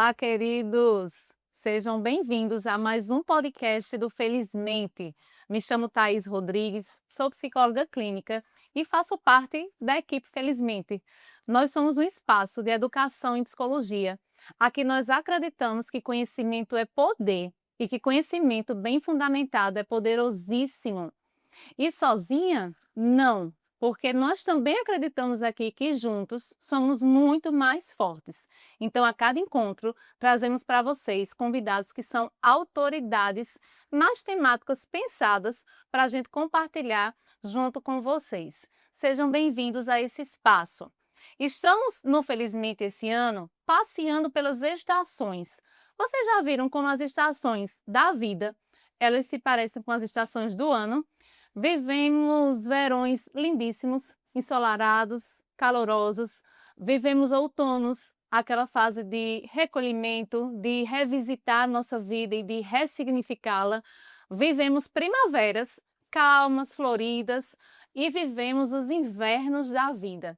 Olá, queridos! Sejam bem-vindos a mais um podcast do Felizmente. Me chamo Thaís Rodrigues, sou psicóloga clínica e faço parte da equipe Felizmente. Nós somos um espaço de educação em psicologia. Aqui nós acreditamos que conhecimento é poder e que conhecimento bem fundamentado é poderosíssimo. E sozinha? Não, porque nós também acreditamos aqui que juntos somos muito mais fortes. Então, a cada encontro, trazemos para vocês convidados que são autoridades nas temáticas pensadas para a gente compartilhar junto com vocês. Sejam bem-vindos a esse espaço. Estamos no Felizmente esse ano passeando pelas estações. Vocês já viram como as estações da vida, elas se parecem com as estações do ano? Vivemos verões lindíssimos, ensolarados, calorosos. Vivemos outonos, aquela fase de recolhimento, de revisitar nossa vida e de ressignificá-la. Vivemos primaveras, calmas, floridas, e vivemos os invernos da vida.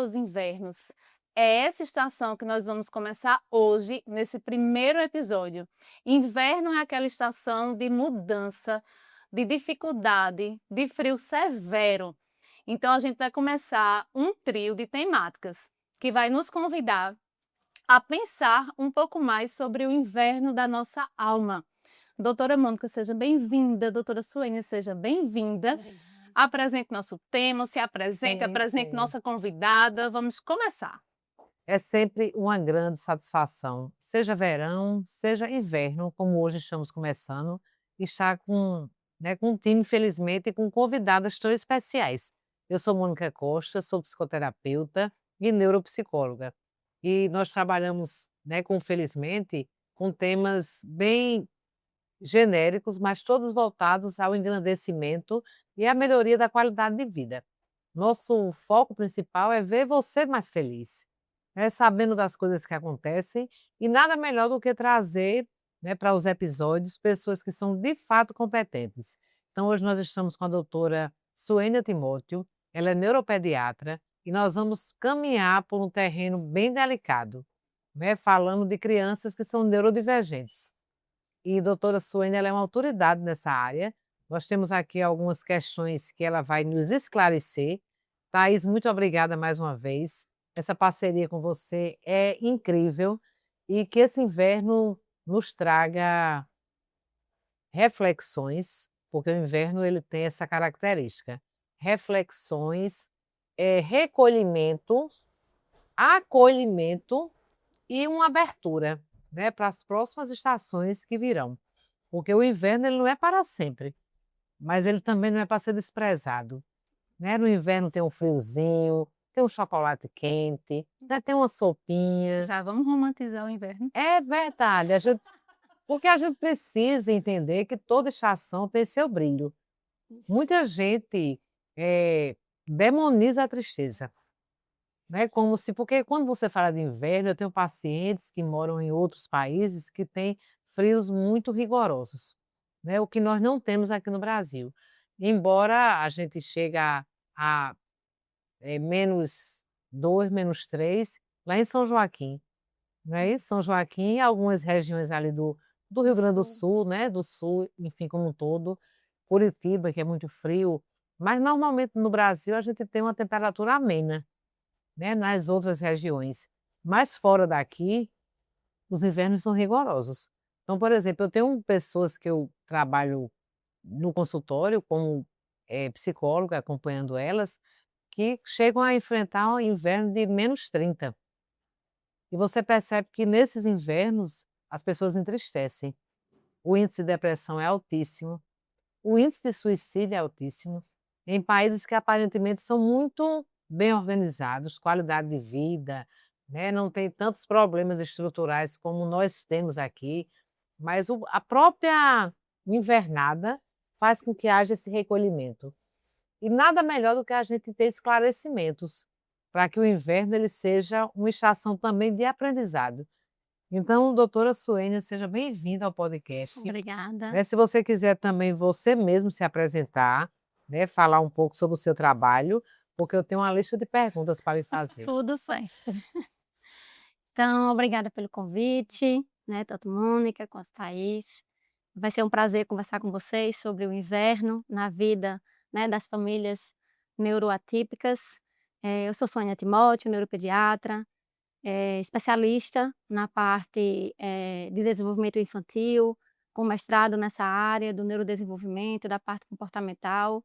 Os invernos. É essa estação que nós vamos começar hoje, nesse primeiro episódio. Inverno é aquela estação de mudança, de dificuldade, de frio severo. Então, a gente vai começar um trio de temáticas que vai nos convidar a pensar um pouco mais sobre o inverno da nossa alma. Doutora Mônica, seja bem-vinda. Doutora Suênia, seja bem-vinda. Apresente nosso tema, se apresente, Sim, apresente sim. nossa convidada. Vamos começar. É sempre uma grande satisfação, seja verão, seja inverno, como hoje estamos começando, estar com um time, infelizmente, e com convidadas tão especiais. Eu sou Mônica Costa, sou psicoterapeuta e neuropsicóloga. E nós trabalhamos, felizmente, com temas bem genéricos, mas todos voltados ao engrandecimento e à melhoria da qualidade de vida. Nosso foco principal é ver você mais feliz, né, sabendo das coisas que acontecem e nada melhor do que trazer, né, para os episódios pessoas que são de fato competentes. Então hoje nós estamos com a doutora Suênia Timóteo, ela é neuropediatra e nós vamos caminhar por um terreno bem delicado, né, falando de crianças que são neurodivergentes. E doutora Suênia, ela é uma autoridade nessa área. Nós temos aqui algumas questões que ela vai nos esclarecer. Thaís, muito obrigada mais uma vez. Essa parceria com você é incrível e que esse inverno nos traga reflexões, porque o inverno ele tem essa característica. Reflexões, recolhimento, acolhimento e uma abertura, né, para as próximas estações que virão. Porque o inverno ele não é para sempre, mas ele também não é para ser desprezado, né. No inverno tem um friozinho, tem um chocolate quente, né, tem uma sopinha. Já vamos romantizar o inverno? É verdade, porque a gente precisa entender que toda estação tem seu brilho. Isso. Muita gente, demoniza a tristeza, né, como se porque quando você fala de inverno, eu tenho pacientes que moram em outros países que têm frios muito rigorosos, né, o que nós não temos aqui no Brasil. Embora a gente chega a, -2, -3 lá em São Joaquim, né, em São Joaquim, algumas regiões ali do Rio Grande do Sul. Sul, né, do sul, enfim, como um todo, Curitiba, que é muito frio, mas normalmente no Brasil a gente tem uma temperatura amena, né, nas outras regiões. Mas fora daqui, os invernos são rigorosos. Então, por exemplo, eu tenho pessoas que eu trabalho no consultório como, psicóloga, acompanhando elas, que chegam a enfrentar um inverno de -30. E você percebe que nesses invernos as pessoas entristecem. O índice de depressão é altíssimo, o índice de suicídio é altíssimo, em países que aparentemente são muito bem organizados, qualidade de vida, né, não tem tantos problemas estruturais como nós temos aqui, mas a própria invernada faz com que haja esse recolhimento. E nada melhor do que a gente ter esclarecimentos, para que o inverno ele seja uma estação também de aprendizado. Então, doutora Suênia, seja bem-vinda ao podcast. Obrigada. Né, se você quiser também você mesmo se apresentar, né, falar um pouco sobre o seu trabalho, porque eu tenho uma lista de perguntas para lhe fazer. Tudo certo. Então, obrigada pelo convite, né, tanto Mônica quanto Thaís. Vai ser um prazer conversar com vocês sobre o inverno na vida, né, das famílias neuroatípicas. Eu sou Sônia Timóteo, neuropediatra, especialista na parte, de desenvolvimento infantil, com mestrado nessa área do neurodesenvolvimento, da parte comportamental,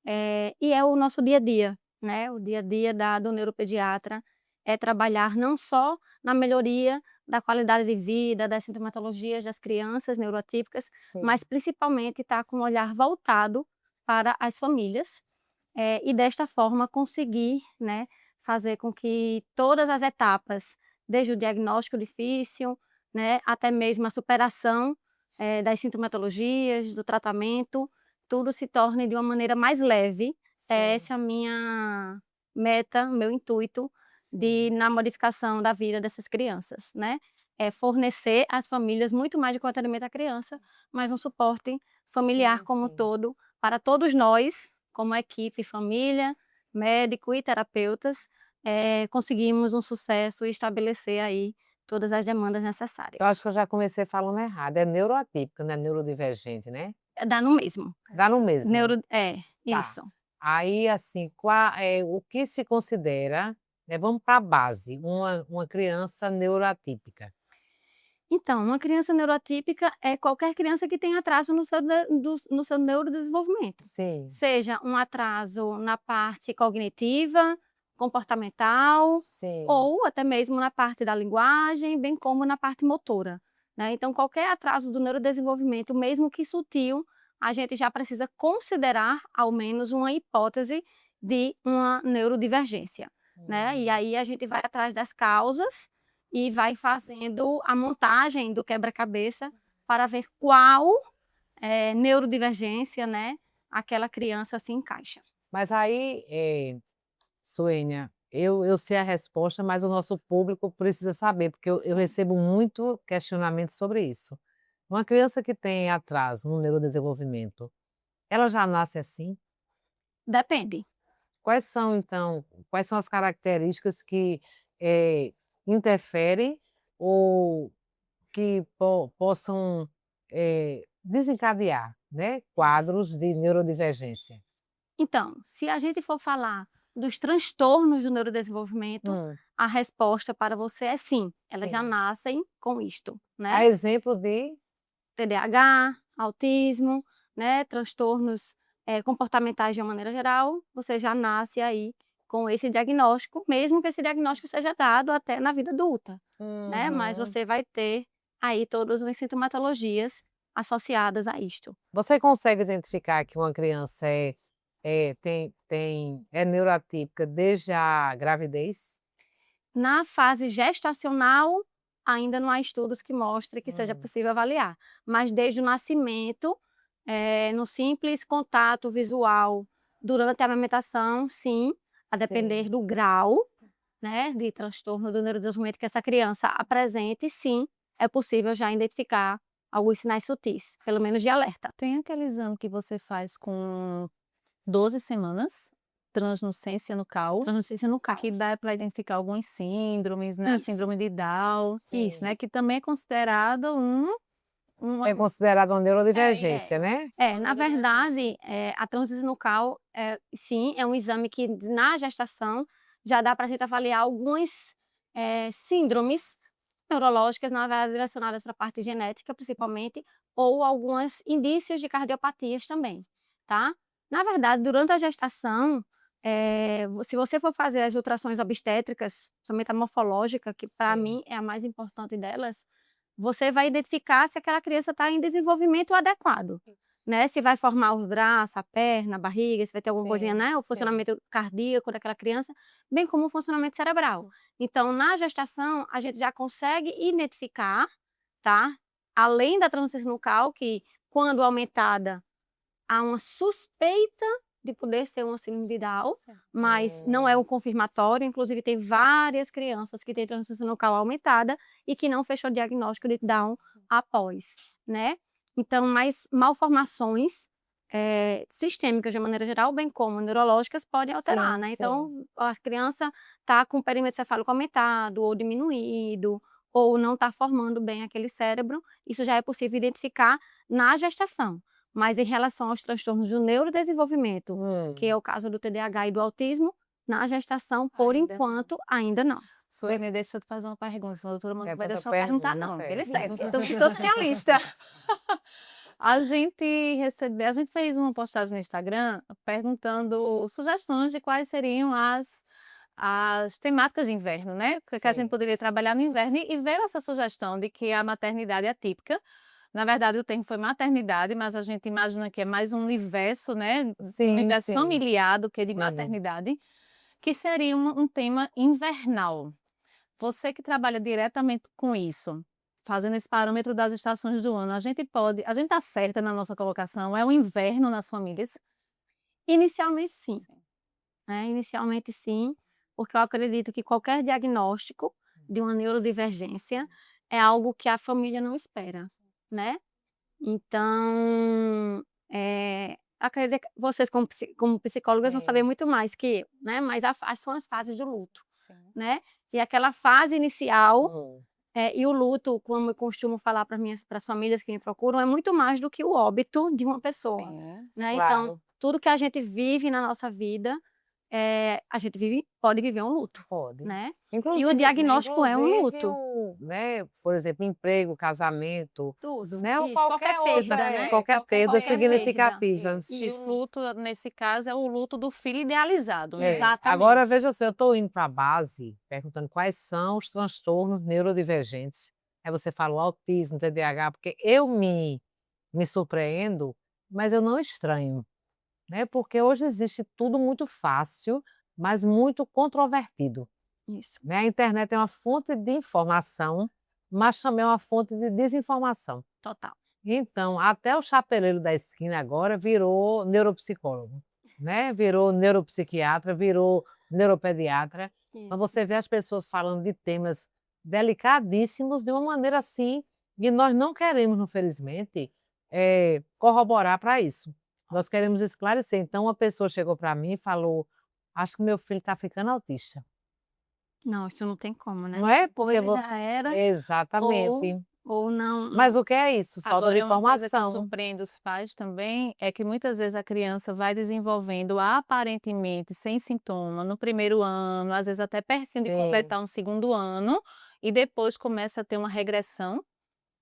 e é o nosso dia a dia, né, o dia a dia do neuropediatra é trabalhar não só na melhoria da qualidade de vida, das sintomatologias das crianças neuroatípicas, Sim. mas principalmente estar com um olhar voltado para as famílias, e desta forma conseguir, né, fazer com que todas as etapas, desde o diagnóstico difícil, né, até mesmo a superação, das sintomatologias, do tratamento, tudo se torne de uma maneira mais leve. É Sim. essa a minha meta, meu intuito na modificação da vida dessas crianças, né. É fornecer às famílias muito mais do que o atendimento à criança, mas um suporte familiar Sim, como um sim. todo, para todos nós, como equipe, família, médico e terapeutas, conseguimos um sucesso e estabelecer aí todas as demandas Eu acho necessárias. que eu já comecei falando errado, é neuroatípica, não é neurodivergente, né? Dá no mesmo. Dá no mesmo. Isso. Tá. Aí, assim, o que se considera, né, vamos para a base, uma criança neuroatípica. Então, uma criança neuroatípica é qualquer criança que tem atraso no seu neurodesenvolvimento, Sim, seja um atraso na parte cognitiva, comportamental sim. ou até mesmo na parte da linguagem, bem como na parte motora, né. Então qualquer atraso do neurodesenvolvimento, mesmo que sutil, a gente já precisa considerar ao menos uma hipótese de uma neurodivergência, né. E Hum. aí a gente vai atrás das causas e vai fazendo a montagem do quebra-cabeça para ver qual, neurodivergência, né, aquela criança se encaixa. Mas aí, Suênia, eu sei a resposta, mas o nosso público precisa saber, porque eu Sim. recebo muito questionamento sobre isso. Uma criança que tem atraso no neurodesenvolvimento, ela já nasce assim? Depende. Quais são então, quais são as características que, eh, interferem ou que possam, desencadear, né, Isso. quadros de neurodivergência? Então, se a gente for falar dos transtornos do neurodesenvolvimento, Hum, a resposta para você é sim, elas já sim. nascem com isto, A né. exemplo de TDAH, autismo, né, transtornos, comportamentais de uma maneira geral, você já nasce aí com esse diagnóstico, mesmo que esse diagnóstico seja dado até na vida adulta, né, mas uhum. você vai ter aí todas as sintomatologias associadas a isto. Você consegue identificar que uma criança é neuroatípica desde a gravidez? Na fase gestacional, ainda não há estudos que mostrem que seja Hum, possível avaliar, mas desde o nascimento, no simples contato visual durante a amamentação, sim, a depender sim. do grau, né, de transtorno do neurodesenvolvimento que essa criança apresente, sim, é possível já identificar alguns sinais sutis, pelo menos de alerta. Tem aquele exame que você faz com 12 semanas, translucência nucal, Translucência nucal. que dá para identificar algumas síndromes, né, a Isso, síndrome de Down, Sim. isso. né, que também é considerado uma É considerado uma É neurodivergência, isso. né? Na verdade, a transfusão nucal, sim, é um exame que na gestação já dá para a gente avaliar algumas, síndromes neurológicas, na verdade, direcionadas para a parte genética, principalmente, ou algumas indícios de cardiopatias também, tá. Na verdade, durante a gestação, se você for fazer as ultrações obstétricas, somente a morfológica, que para Sim. mim é a mais importante delas, você vai identificar se aquela criança está em desenvolvimento adequado, né, se vai formar os braços, a perna, a barriga, se vai ter alguma coisinha, Sim, né, o sim. funcionamento cardíaco daquela criança, bem como o funcionamento cerebral. Então, na gestação, a gente já consegue identificar, tá, além da transferência nucal, que quando aumentada, há uma suspeita de poder ser uma síndrome de Down, mas não é Hum. um confirmatório, inclusive tem várias crianças que têm transferência nucal aumentada e que não fechou diagnóstico de Down após, né. Então, mais malformações, sistêmicas de maneira geral, bem como neurológicas, podem alterar, Sim, né? sim. Então, a criança está com o perímetro cefálico aumentado ou diminuído, ou não está formando bem aquele cérebro, isso já é possível identificar na gestação. Mas em relação aos transtornos do neurodesenvolvimento, que é o caso do TDAH e do autismo, na gestação, por Ainda não. enquanto, ainda não. Suene, deixa eu te fazer uma pergunta, senão a doutora não vai Pergunta, deixar eu perguntar, pergunta, não. Tem pergunta. licença. Então, se trouxe minha lista. A gente fez uma postagem no Instagram perguntando sugestões de quais seriam as temáticas de inverno, né? Que a gente Sim. poderia trabalhar no inverno e veio essa sugestão de que a maternidade é atípica. Na verdade, o termo foi maternidade, mas a gente imagina que é mais um universo, né? Sim, Universo sim. familiar do que de Sim. maternidade, que seria um tema invernal. Você que trabalha diretamente com isso, fazendo esse parâmetro das estações do ano, a gente está certa na nossa colocação, é o inverno nas famílias? Inicialmente, sim. Sim. Inicialmente, sim, porque eu acredito que qualquer diagnóstico de uma neurodivergência é algo que a família não espera, né? Então, acredito que vocês como psicólogas vão saber muito mais que eu, né? Mas são as fases do luto, Sim. né? E aquela fase inicial, Hum. e o luto, como eu costumo falar para as famílias que me procuram, é muito mais do que o óbito de uma pessoa, Sim, né? Então, Claro. tudo que a gente vive na nossa vida, pode viver um luto, Pode. né? Inclusive, E o né, diagnóstico é um luto. né, por exemplo, emprego, casamento, Tudo, né, ou isso, qualquer outra, perda, né? qualquer perda Qualquer significa perda. pisas. E o Isso. luto, nesse caso, é o luto do filho idealizado, né? Exatamente. Agora, veja só, eu estou indo para a base, perguntando quais são os transtornos neurodivergentes. Aí você fala o autismo, TDAH, porque eu me surpreendo, mas eu não estranho, né? Porque hoje existe tudo muito fácil, mas muito controvertido, Isso. né? A internet é uma fonte de informação, mas também é uma fonte de desinformação. Total. Então, até o chapeleiro da esquina agora virou neuropsicólogo, né? Virou neuropsiquiatra, virou neuropediatra. Então, Isso. você vê as pessoas falando de temas delicadíssimos de uma maneira assim, e nós não queremos, infelizmente, corroborar para isso. Nós queremos esclarecer. Então, uma pessoa chegou para mim e falou: Acho que meu filho está ficando autista. Não, isso não tem como, né? Não é? Ou Porque ele você. já era, Exatamente. ou não. Mas o que é isso? Falta de Agora, uma coisa que informação. surpreende os pais também é que muitas vezes a criança vai desenvolvendo aparentemente sem sintoma no primeiro ano, às vezes até pertinho de Sim. completar um segundo ano, e depois começa a ter uma regressão.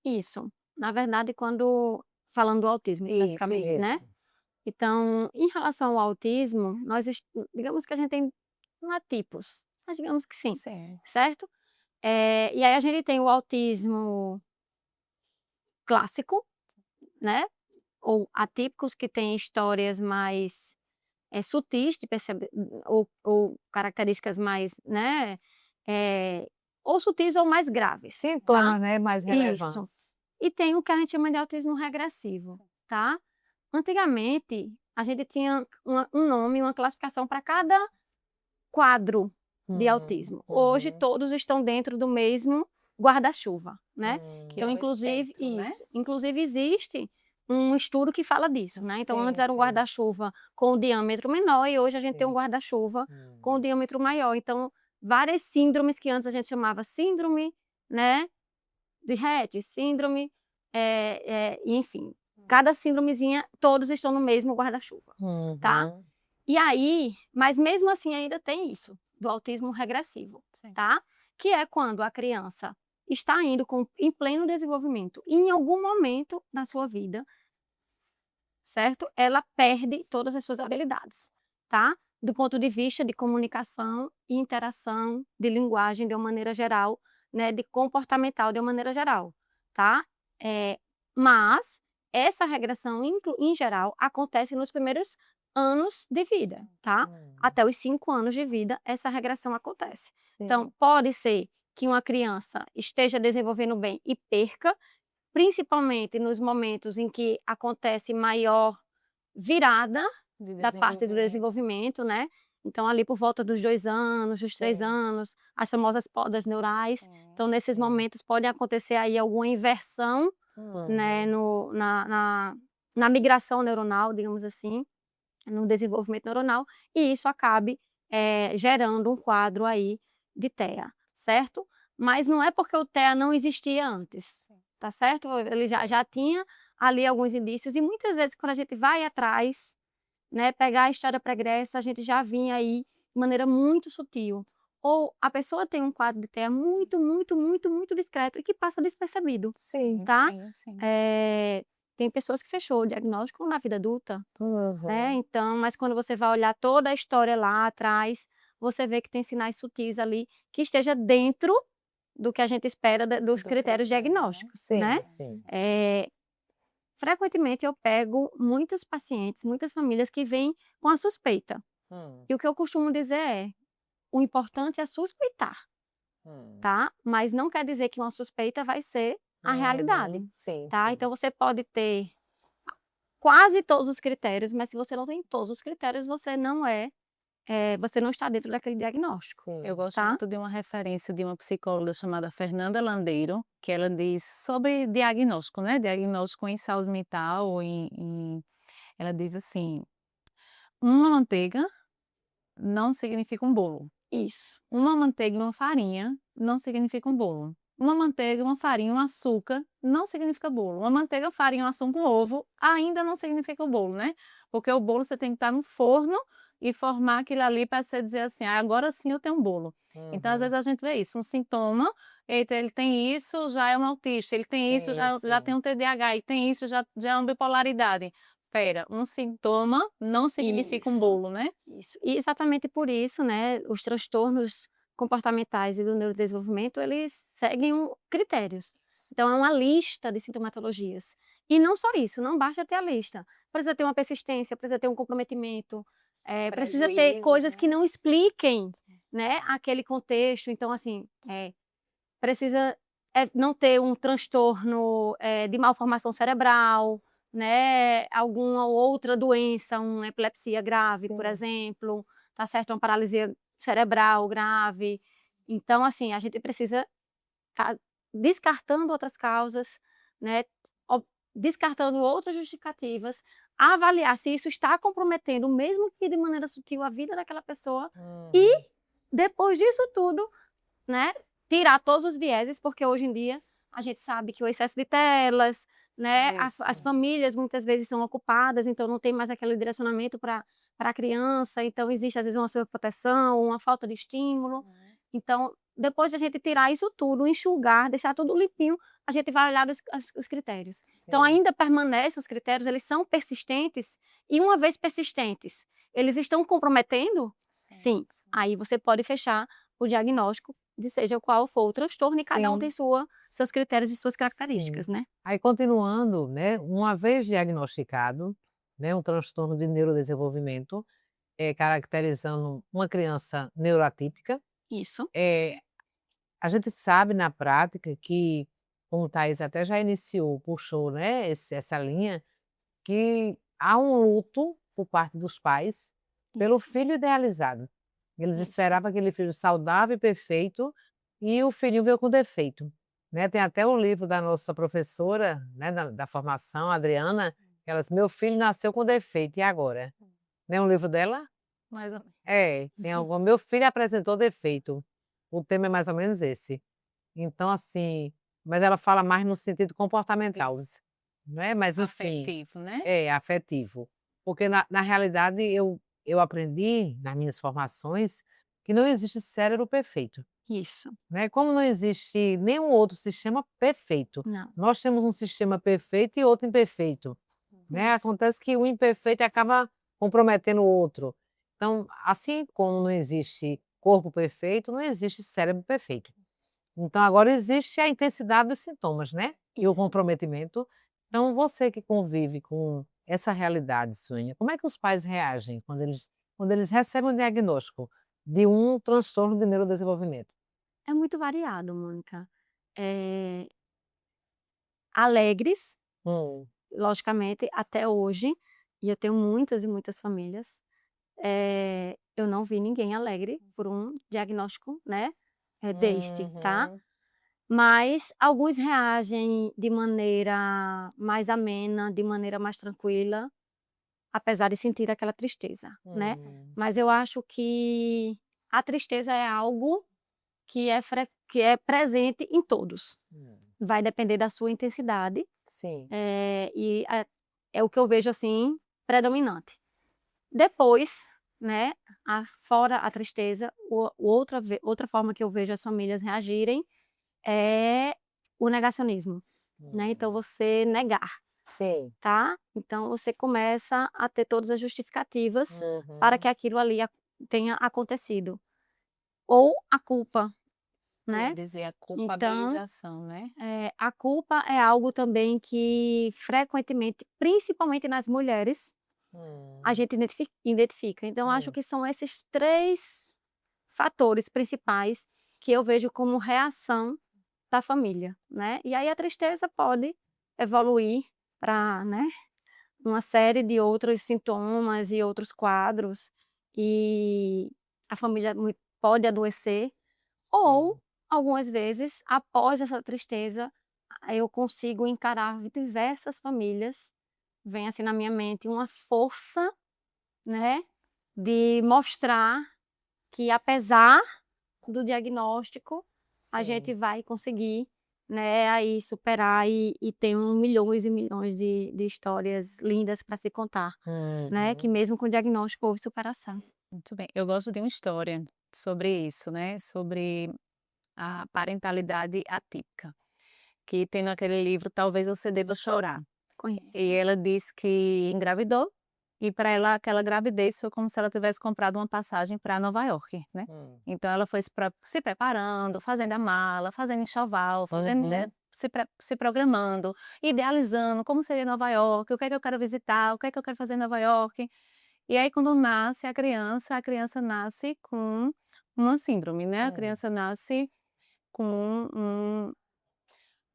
Isso. Na verdade, falando do autismo especificamente, né? Isso. Então, em relação ao autismo, digamos que a gente tem, não é tipos, mas digamos que sim, Sim. certo? E aí a gente tem o autismo clássico, né? Ou atípicos, que têm histórias mais sutis de perceber, ou características mais, né? Ou sutis ou mais graves. Sintomas, Tá? né, mais Isso. relevantes. E tem o que a gente chama de autismo regressivo, tá? Antigamente, a gente tinha um nome, uma classificação para cada quadro de autismo. Hoje, todos estão dentro do mesmo guarda-chuva, né? Que Então, é o inclusive, espectro, né? isso. Inclusive, existe um estudo que fala disso, né? Então, Sim, antes era um sim. guarda-chuva com o diâmetro menor e hoje a gente tem um Sim. guarda-chuva com o diâmetro maior. Então, várias síndromes que antes a gente chamava síndrome, né? De Rett, síndrome, enfim. Cada síndromezinha, todos estão no mesmo guarda-chuva, tá? Uhum. E aí, mas mesmo assim ainda tem isso, do autismo regressivo, Sim. tá? Que é quando a criança está indo em pleno desenvolvimento e em algum momento da sua vida, certo? Ela perde todas as suas habilidades, tá? Do ponto de vista de comunicação e interação, de linguagem de uma maneira geral, né? De comportamental de uma maneira geral, tá? Mas essa regressão, em geral, acontece nos primeiros anos de vida, tá? Até os 5 anos de vida, essa regressão acontece. Então, pode ser que uma criança esteja desenvolvendo bem e perca, principalmente nos momentos em que acontece maior virada da parte do desenvolvimento, né? Então, ali por volta dos 2 anos, dos 3 Sim. anos, as famosas podas neurais. Sim. Então, nesses momentos, pode acontecer aí alguma inversão, né, na migração neuronal, digamos assim, no desenvolvimento neuronal, e isso acabe gerando um quadro aí de TEA, certo? Mas não é porque o TEA não existia antes, tá certo? Ele já tinha ali alguns indícios, e muitas vezes quando a gente vai atrás, né, pegar a história pregressa, a gente já vinha aí de maneira muito sutil. Ou a pessoa tem um quadro de TEA muito, muito, muito, muito discreto e que passa despercebido, Sim. tá? Sim. Tem pessoas que fechou o diagnóstico na vida adulta, né? Uhum. Então, mas quando você vai olhar toda a história lá atrás, você vê que tem sinais sutis ali que esteja dentro do que a gente espera dos Do critérios critério, né? diagnósticos, Sim, né? sim. Frequentemente eu pego muitos pacientes, muitas famílias que vêm com a suspeita. Hum, E o que eu costumo dizer o importante é suspeitar, hum. tá? Mas não quer dizer que uma suspeita vai ser a realidade, Uhum. Sim, tá? sim. Então você pode ter quase todos os critérios, mas se você não tem todos os critérios, você não está dentro daquele diagnóstico, Eu Sim. gosto tá? muito de uma referência de uma psicóloga chamada Fernanda Landeiro, que ela diz sobre diagnóstico, né? Diagnóstico em saúde mental, ela diz assim: uma manteiga não significa um bolo. Isso. Uma manteiga e uma farinha não significa um bolo. Uma manteiga, uma farinha, um açúcar não significa bolo. Uma manteiga, farinha, um açúcar, um ovo ainda não significa o bolo, né? Porque o bolo você tem que estar no forno e formar aquilo ali para você dizer assim: ah, agora sim eu tenho um bolo. Então, às vezes Uhum. a gente vê isso, um sintoma, eita, ele tem isso, já é um autista, ele tem isso, Sim, já tem sim. um TDAH, ele tem isso, já é uma bipolaridade. Espera, um sintoma não significa um Isso. bolo, né? Isso. E exatamente por isso, né, os transtornos comportamentais e do neurodesenvolvimento, eles seguem critérios. Então, é uma lista de sintomatologias. E não só isso, não basta ter a lista. Precisa ter uma persistência, precisa ter um comprometimento, precisa ter Prejuízos, coisas que né? não expliquem, né, aquele contexto. Então, assim, precisa não ter um transtorno de malformação cerebral, né, alguma outra doença, uma epilepsia grave, por Sim. exemplo, tá certo? Uma paralisia cerebral grave. Então, assim, a gente precisa estar descartando outras causas, né, descartando outras justificativas, avaliar se isso está comprometendo, mesmo que de maneira sutil, a vida daquela pessoa, e Uhum. depois disso tudo, né, tirar todos os vieses, porque hoje em dia a gente sabe que o excesso de telas, né, as Isso. famílias muitas vezes são ocupadas, então não tem mais aquele direcionamento para a criança, então existe às vezes uma sobreproteção, uma falta de estímulo. Então, depois de a gente tirar isso tudo, enxugar, deixar tudo limpinho, a gente vai olhar os critérios. Então, Sim. ainda permanecem os critérios, eles são persistentes, e uma vez persistentes, eles estão comprometendo? Sim. Aí você pode fechar o diagnóstico de seja qual for o transtorno, e cada um tem Sim. seus critérios e suas Sim. características, né? Aí continuando, né, uma vez diagnosticado, né, um transtorno de neurodesenvolvimento, caracterizando uma criança neuroatípica, Isso. eh, a gente sabe na prática que, como o Thaís até já iniciou, puxou, né, essa linha, que há um luto por parte dos pais pelo Isso. filho idealizado. Eles Isso. esperavam aquele filho saudável e perfeito, e o filhinho veio com defeito, né. Tem até o livro da nossa professora, né, da formação, Adriana, que ela disse: "Meu filho nasceu com defeito, e agora?". Não é um livro dela? Mais ou menos. É, tem algum "Meu filho apresentou defeito". O tema é mais ou menos esse. Então, assim, mas ela fala mais no sentido comportamental, né, mas enfim, Afetivo, né? é afetivo. Porque na realidade eu aprendi nas minhas formações que não existe cérebro perfeito, Isso. né, como não existe nenhum outro sistema perfeito. Não. Nós temos um sistema perfeito e outro imperfeito, né, Isso. acontece que o imperfeito acaba comprometendo o outro. Então, assim como não existe corpo perfeito, não existe cérebro perfeito. Então agora existe a intensidade dos sintomas, né, e o Isso. comprometimento. Então você que convive com essa realidade, Sônia, como é que os pais reagem quando eles recebem o diagnóstico de um transtorno de neurodesenvolvimento? É muito variado, Mônica. Eh, Alegres, Hum. logicamente, até hoje, e eu tenho muitas e muitas famílias, eu não vi ninguém alegre por um diagnóstico, né, deste, tá? Uhum. Mas alguns reagem de maneira mais amena, de maneira mais tranquila, apesar de sentir aquela tristeza, né. Mas eu acho que a tristeza é algo que é presente em todos. Vai depender da sua intensidade, Sim. é o que eu vejo, assim, predominante. Depois, né, fora a tristeza, outra forma que eu vejo as famílias reagirem é o negacionismo, né, então você negar, Sim. tá. Então você começa a ter todas as justificativas para que aquilo ali tenha acontecido. Ou a culpa, né. Dizer a Então, culpabilização, né? a culpa é algo também que frequentemente, principalmente nas mulheres, a gente identifica. Então acho que são esses 3 fatores principais que eu vejo como reação da família, né. E aí a tristeza pode evoluir para, né, uma série de outros sintomas e outros quadros, e a família pode adoecer, ou algumas vezes, após essa tristeza, eu consigo encarar diversas famílias, vem assim na minha mente uma força, né, de mostrar que apesar do diagnóstico, a gente vai conseguir, né, aí superar e ter milhões e milhões de histórias lindas para se contar, né, que mesmo com o diagnóstico houve superação. Muito bem. Eu gosto de uma história sobre isso, né? Sobre a parentalidade atípica, que tem naquele livro Talvez Você Deva Chorar. Conheço. E ela diz que engravidou, e para ela aquela gravidez foi como se ela tivesse comprado uma passagem para Nova York, né? Então ela foi se preparando, fazendo a mala, fazendo enxoval, fazendo, se programando, idealizando como seria Nova York, o que é que eu quero visitar, o que é que eu quero fazer em Nova York. E aí quando nasce a criança nasce com uma síndrome, né? A criança nasce com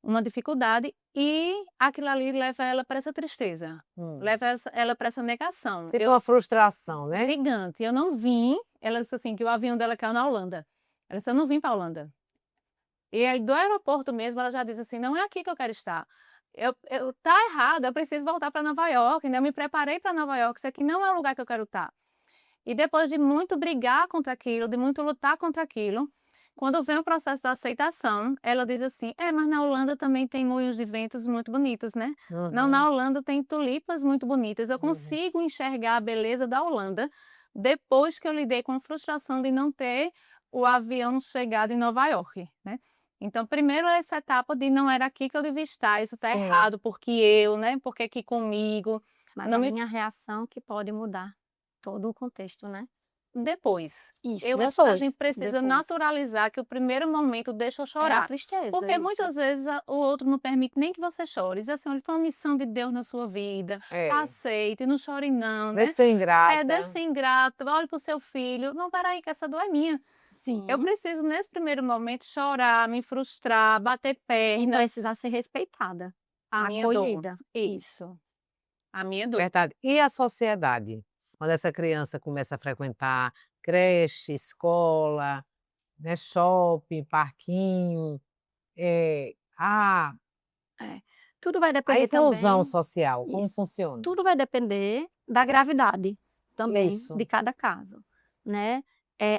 uma dificuldade e aquilo ali leva ela para essa tristeza, leva ela para essa negação. Tipo uma frustração, né? Gigante. Eu não vim, ela disse assim, que o avião dela caiu na Holanda. Ela disse, eu não vim para a Holanda. E aí do aeroporto mesmo, ela já disse assim, não é aqui que eu quero estar. Tá errado, eu preciso voltar para Nova York, né? Eu me preparei para Nova York, isso aqui não é o lugar que eu quero estar. E depois de muito brigar contra aquilo, de muito lutar contra aquilo, quando vem o processo da aceitação, ela diz assim: mas na Holanda também tem moinhos de ventos muito bonitos, né? Não, na Holanda tem tulipas muito bonitas. Eu consigo enxergar a beleza da Holanda depois que eu lidei com a frustração de não ter o avião chegado em Nova York, né? Então, primeiro essa etapa de não era aqui que eu devia estar, isso está errado, porque eu, né? Porque aqui comigo. Mas Não a me... minha reação que pode mudar todo o contexto, né. Depois. Isso, Eu acho que a depois, gente precisa depois. naturalizar que o primeiro momento deixa eu É a chorar. tristeza, Porque isso. muitas vezes o outro não permite nem que você chore. Diz assim: olha, foi uma missão de Deus na sua vida. Aceite, não chore, não, né? Deve ser ingrata. Deve ser ingrato, olhe para o seu filho. Não, peraí, que essa dor é minha. Sim. Eu preciso, nesse primeiro momento, chorar, me frustrar, bater E perna. precisar ser respeitada, A minha dor. acolhida. Isso. A minha dor. Verdade. E a sociedade? Quando essa criança começa a frequentar creche, escola, né, shopping, parquinho, eh, a É. Tudo vai a depender inclusão também social, como isso. funciona? Tudo vai depender da gravidade também Isso. de cada caso, né.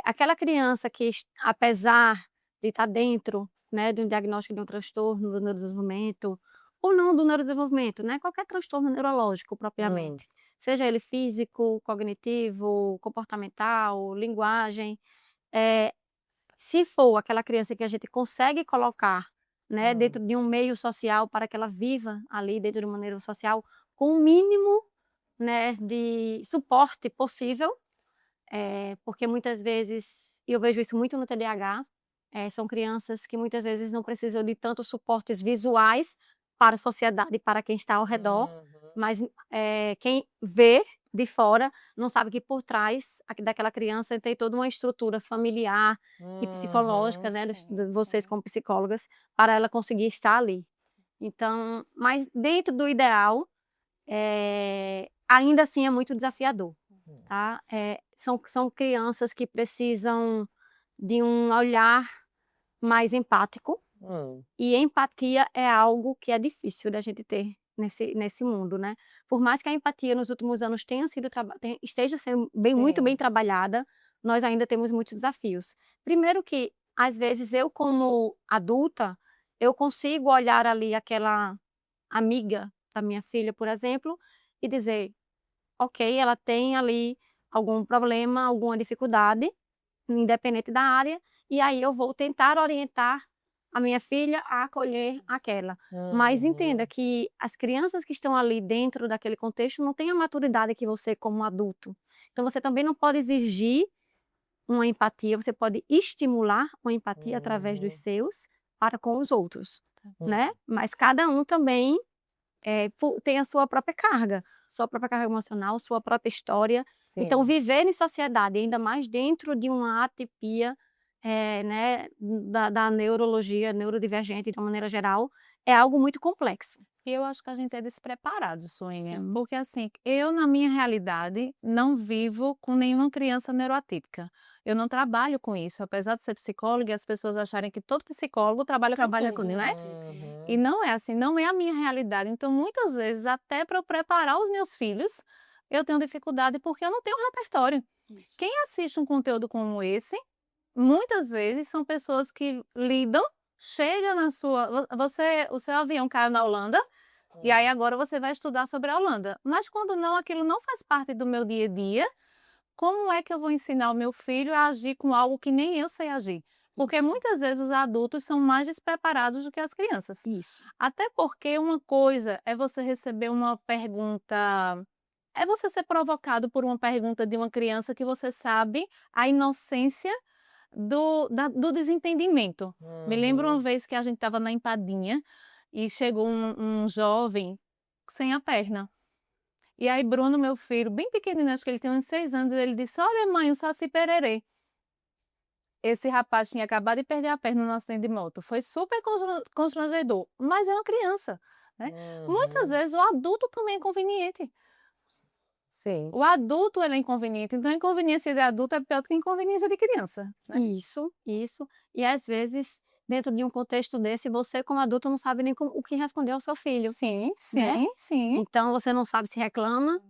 Aquela criança que apesar de estar dentro, né, de um diagnóstico de um transtorno do neurodesenvolvimento, ou não do neurodesenvolvimento, né, qualquer transtorno neurológico propriamente, seja ele físico, cognitivo, comportamental, linguagem, se for aquela criança que a gente consegue colocar, né, dentro de um meio social para que ela viva ali dentro de uma maneira social com o mínimo, né, de suporte possível, porque muitas vezes, e eu vejo isso muito no TDAH, são crianças que muitas vezes não precisam de tantos suportes visuais para a sociedade e para quem está ao redor, mas quem vê de fora não sabe que por trás daquela criança tem toda uma estrutura familiar e psicológica, né, de vocês como psicólogas, para ela conseguir estar ali. Então, mas dentro do ideal, ainda assim é muito desafiador, tá? São crianças que precisam de um olhar mais empático, E empatia é algo que é difícil da gente ter nesse mundo, né. Por mais que a empatia nos últimos anos esteja sendo muito bem Sim. trabalhada, nós ainda temos muitos desafios. Primeiro que, às vezes, eu como adulta, eu consigo olhar ali aquela amiga da minha filha, por exemplo, e dizer: "Ok, ela tem ali algum problema, alguma dificuldade, independente da área, e aí eu vou tentar orientar a minha filha a acolher aquela". Mas entenda Uhum. que as crianças que estão ali dentro daquele contexto não têm a maturidade que você como adulto. Então você também não pode exigir uma empatia, você pode estimular uma empatia através dos Uhum. seus para com os outros, Hum. né. Mas cada um também, tem a sua própria carga emocional, sua própria história. Então Sim. viver em sociedade, ainda mais dentro de uma atipia, né, da neurologia, neurodivergente de uma maneira geral, é algo muito complexo. E eu acho que a gente é despreparado, Suênia, Sim. porque assim, eu na minha realidade não vivo com nenhuma criança neuroatípica. Eu não trabalho com isso, apesar de ser psicóloga e as pessoas acharem que todo psicólogo trabalha com, não é? Neuroatípico, né. E Uhum. não é assim, não é a minha realidade. Então, muitas vezes, até para eu preparar os meus filhos, eu tenho dificuldade porque eu não tenho repertório. Isso. Quem assiste um conteúdo como esse, muitas vezes são pessoas que lidam, chega na sua, o seu avião caiu na Holanda, e aí agora você vai estudar sobre a Holanda. Mas quando não, aquilo não faz parte do meu dia a dia, como é que eu vou ensinar o meu filho a agir com algo que nem eu sei agir? Porque Isso, muitas vezes os adultos são mais despreparados do que as crianças. isso. Até porque uma coisa é você receber uma pergunta, é você ser provocado por uma pergunta de uma criança que você sabe a inocência do desentendimento. Me lembro uma Uhum. vez que a gente estava na empadinha e chegou um jovem sem a perna. E aí Bruno, meu filho, bem pequenino, acho que ele tem uns 6 anos, ele disse: "Olha mãe, o Saci Pererê". Esse rapaz tinha acabado de perder a perna num acidente de moto. Foi super constrangedor, mas é uma criança, né. Muitas Uhum. vezes o adulto também é inconveniente. Sim. O adulto ele é inconveniente, então a inconveniência de adulto é pior do que a inconveniência de criança, né. Isso, isso. E às vezes, dentro de um contexto desse, você como adulto não sabe nem o que responder ao seu filho, Sim, né. sim, sim. Então você não sabe se reclama,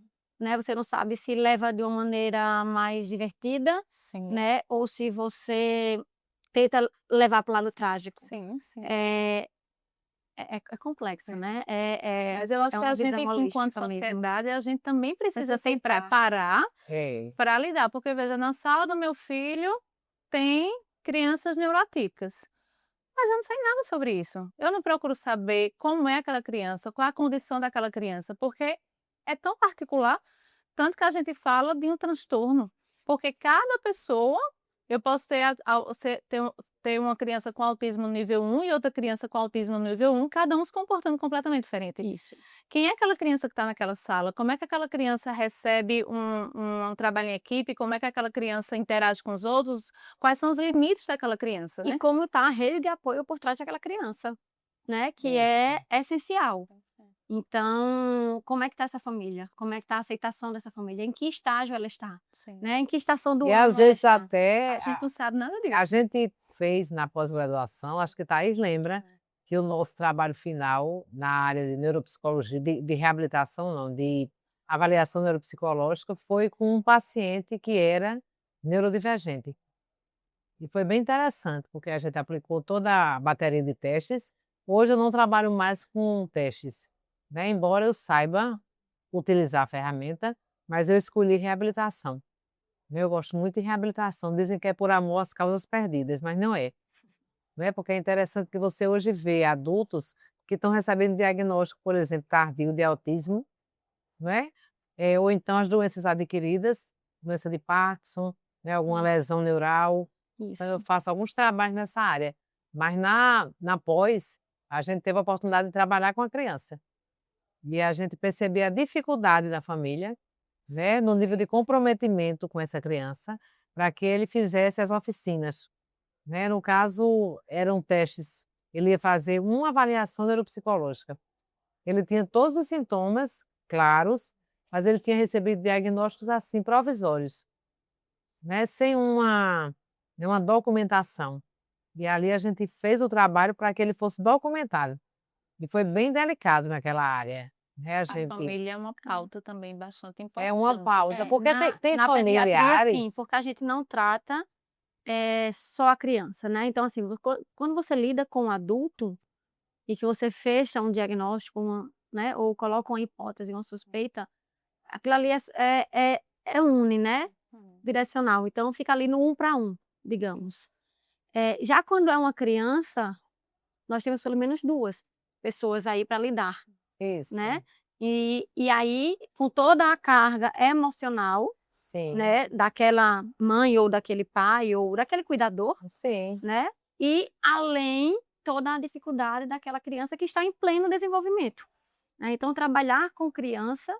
né, você não sabe se leva de uma maneira mais divertida, Sim, né, ou se você tenta levar para o lado trágico. sim, sim. É é complexo, É. né, Mas eu acho é que a uma visão gente, enquanto holística mesmo. sociedade, a gente também precisa Precisa se sentar. preparar É. para lidar, porque veja, na sala do meu filho tem crianças neuroatípicas, mas eu não sei nada sobre isso. Eu não procuro saber como é aquela criança, qual é a condição daquela criança, porque é tão particular, tanto que a gente fala de um transtorno, porque cada pessoa, eu posso ter ter uma criança com autismo nível 1 e outra criança com autismo nível 1, cada um se comportando completamente diferente. Isso. Quem é aquela criança que está naquela sala? Como é que aquela criança recebe um trabalho em equipe? Como é que aquela criança interage com os outros? Quais são os limites daquela criança, E né? como está a rede de apoio por trás daquela criança, né, que Isso. é essencial. Então, como é que está essa família? Como é que está a aceitação dessa família? Em que estágio ela está, Sim. né, em que estação do E às ano ela vezes está? até A gente não sabe nada a disso. gente fez na pós-graduação, acho que Thaís lembra, que o nosso trabalho final na área de neuropsicologia, de reabilitação não, de avaliação neuropsicológica, foi com um paciente que era neurodivergente. E foi bem interessante, porque a gente aplicou toda a bateria de testes. Hoje eu não trabalho mais com testes, né, embora eu saiba utilizar a ferramenta, mas eu escolhi reabilitação. Eu gosto muito de reabilitação, dizem que é por amor às causas perdidas, mas não é, né, porque é interessante que você hoje vê adultos que estão recebendo diagnóstico, por exemplo, tardio de autismo, não é? Ou então as doenças adquiridas, doença de Parkinson, né, alguma Isso, lesão neural. Então eu isso. faço alguns trabalhos nessa área, mas na pós, a gente teve a oportunidade de trabalhar com a criança, e a gente percebia a dificuldade da família, né, no nível de comprometimento com essa criança, para que ele fizesse as oficinas, né, no caso eram testes, ele ia fazer uma avaliação neuropsicológica. Ele tinha todos os sintomas claros, mas ele tinha recebido diagnósticos, assim, provisórios, né, sem uma nenhuma documentação. E ali a gente fez o trabalho para que ele fosse documentado. E foi bem delicado naquela área, né, a A gente família é uma pauta também bastante é uma importante, pauta, né. porque tem Na pediatria, sim, familiares porque a gente não trata, só a criança, né. Então, assim, quando você lida com um adulto e que você fecha um diagnóstico, né, ou coloca uma hipótese, uma suspeita, aquilo ali é une, né, direcional. Então fica ali no 1 para 1, digamos. Já quando é uma criança, nós temos pelo menos 2 pessoas aí para lidar, né. isso, E aí, com toda a carga emocional, sim, né, daquela mãe ou daquele pai ou daquele cuidador, sim, né, e além toda a dificuldade daquela criança que está em pleno desenvolvimento, né. Então trabalhar com criança,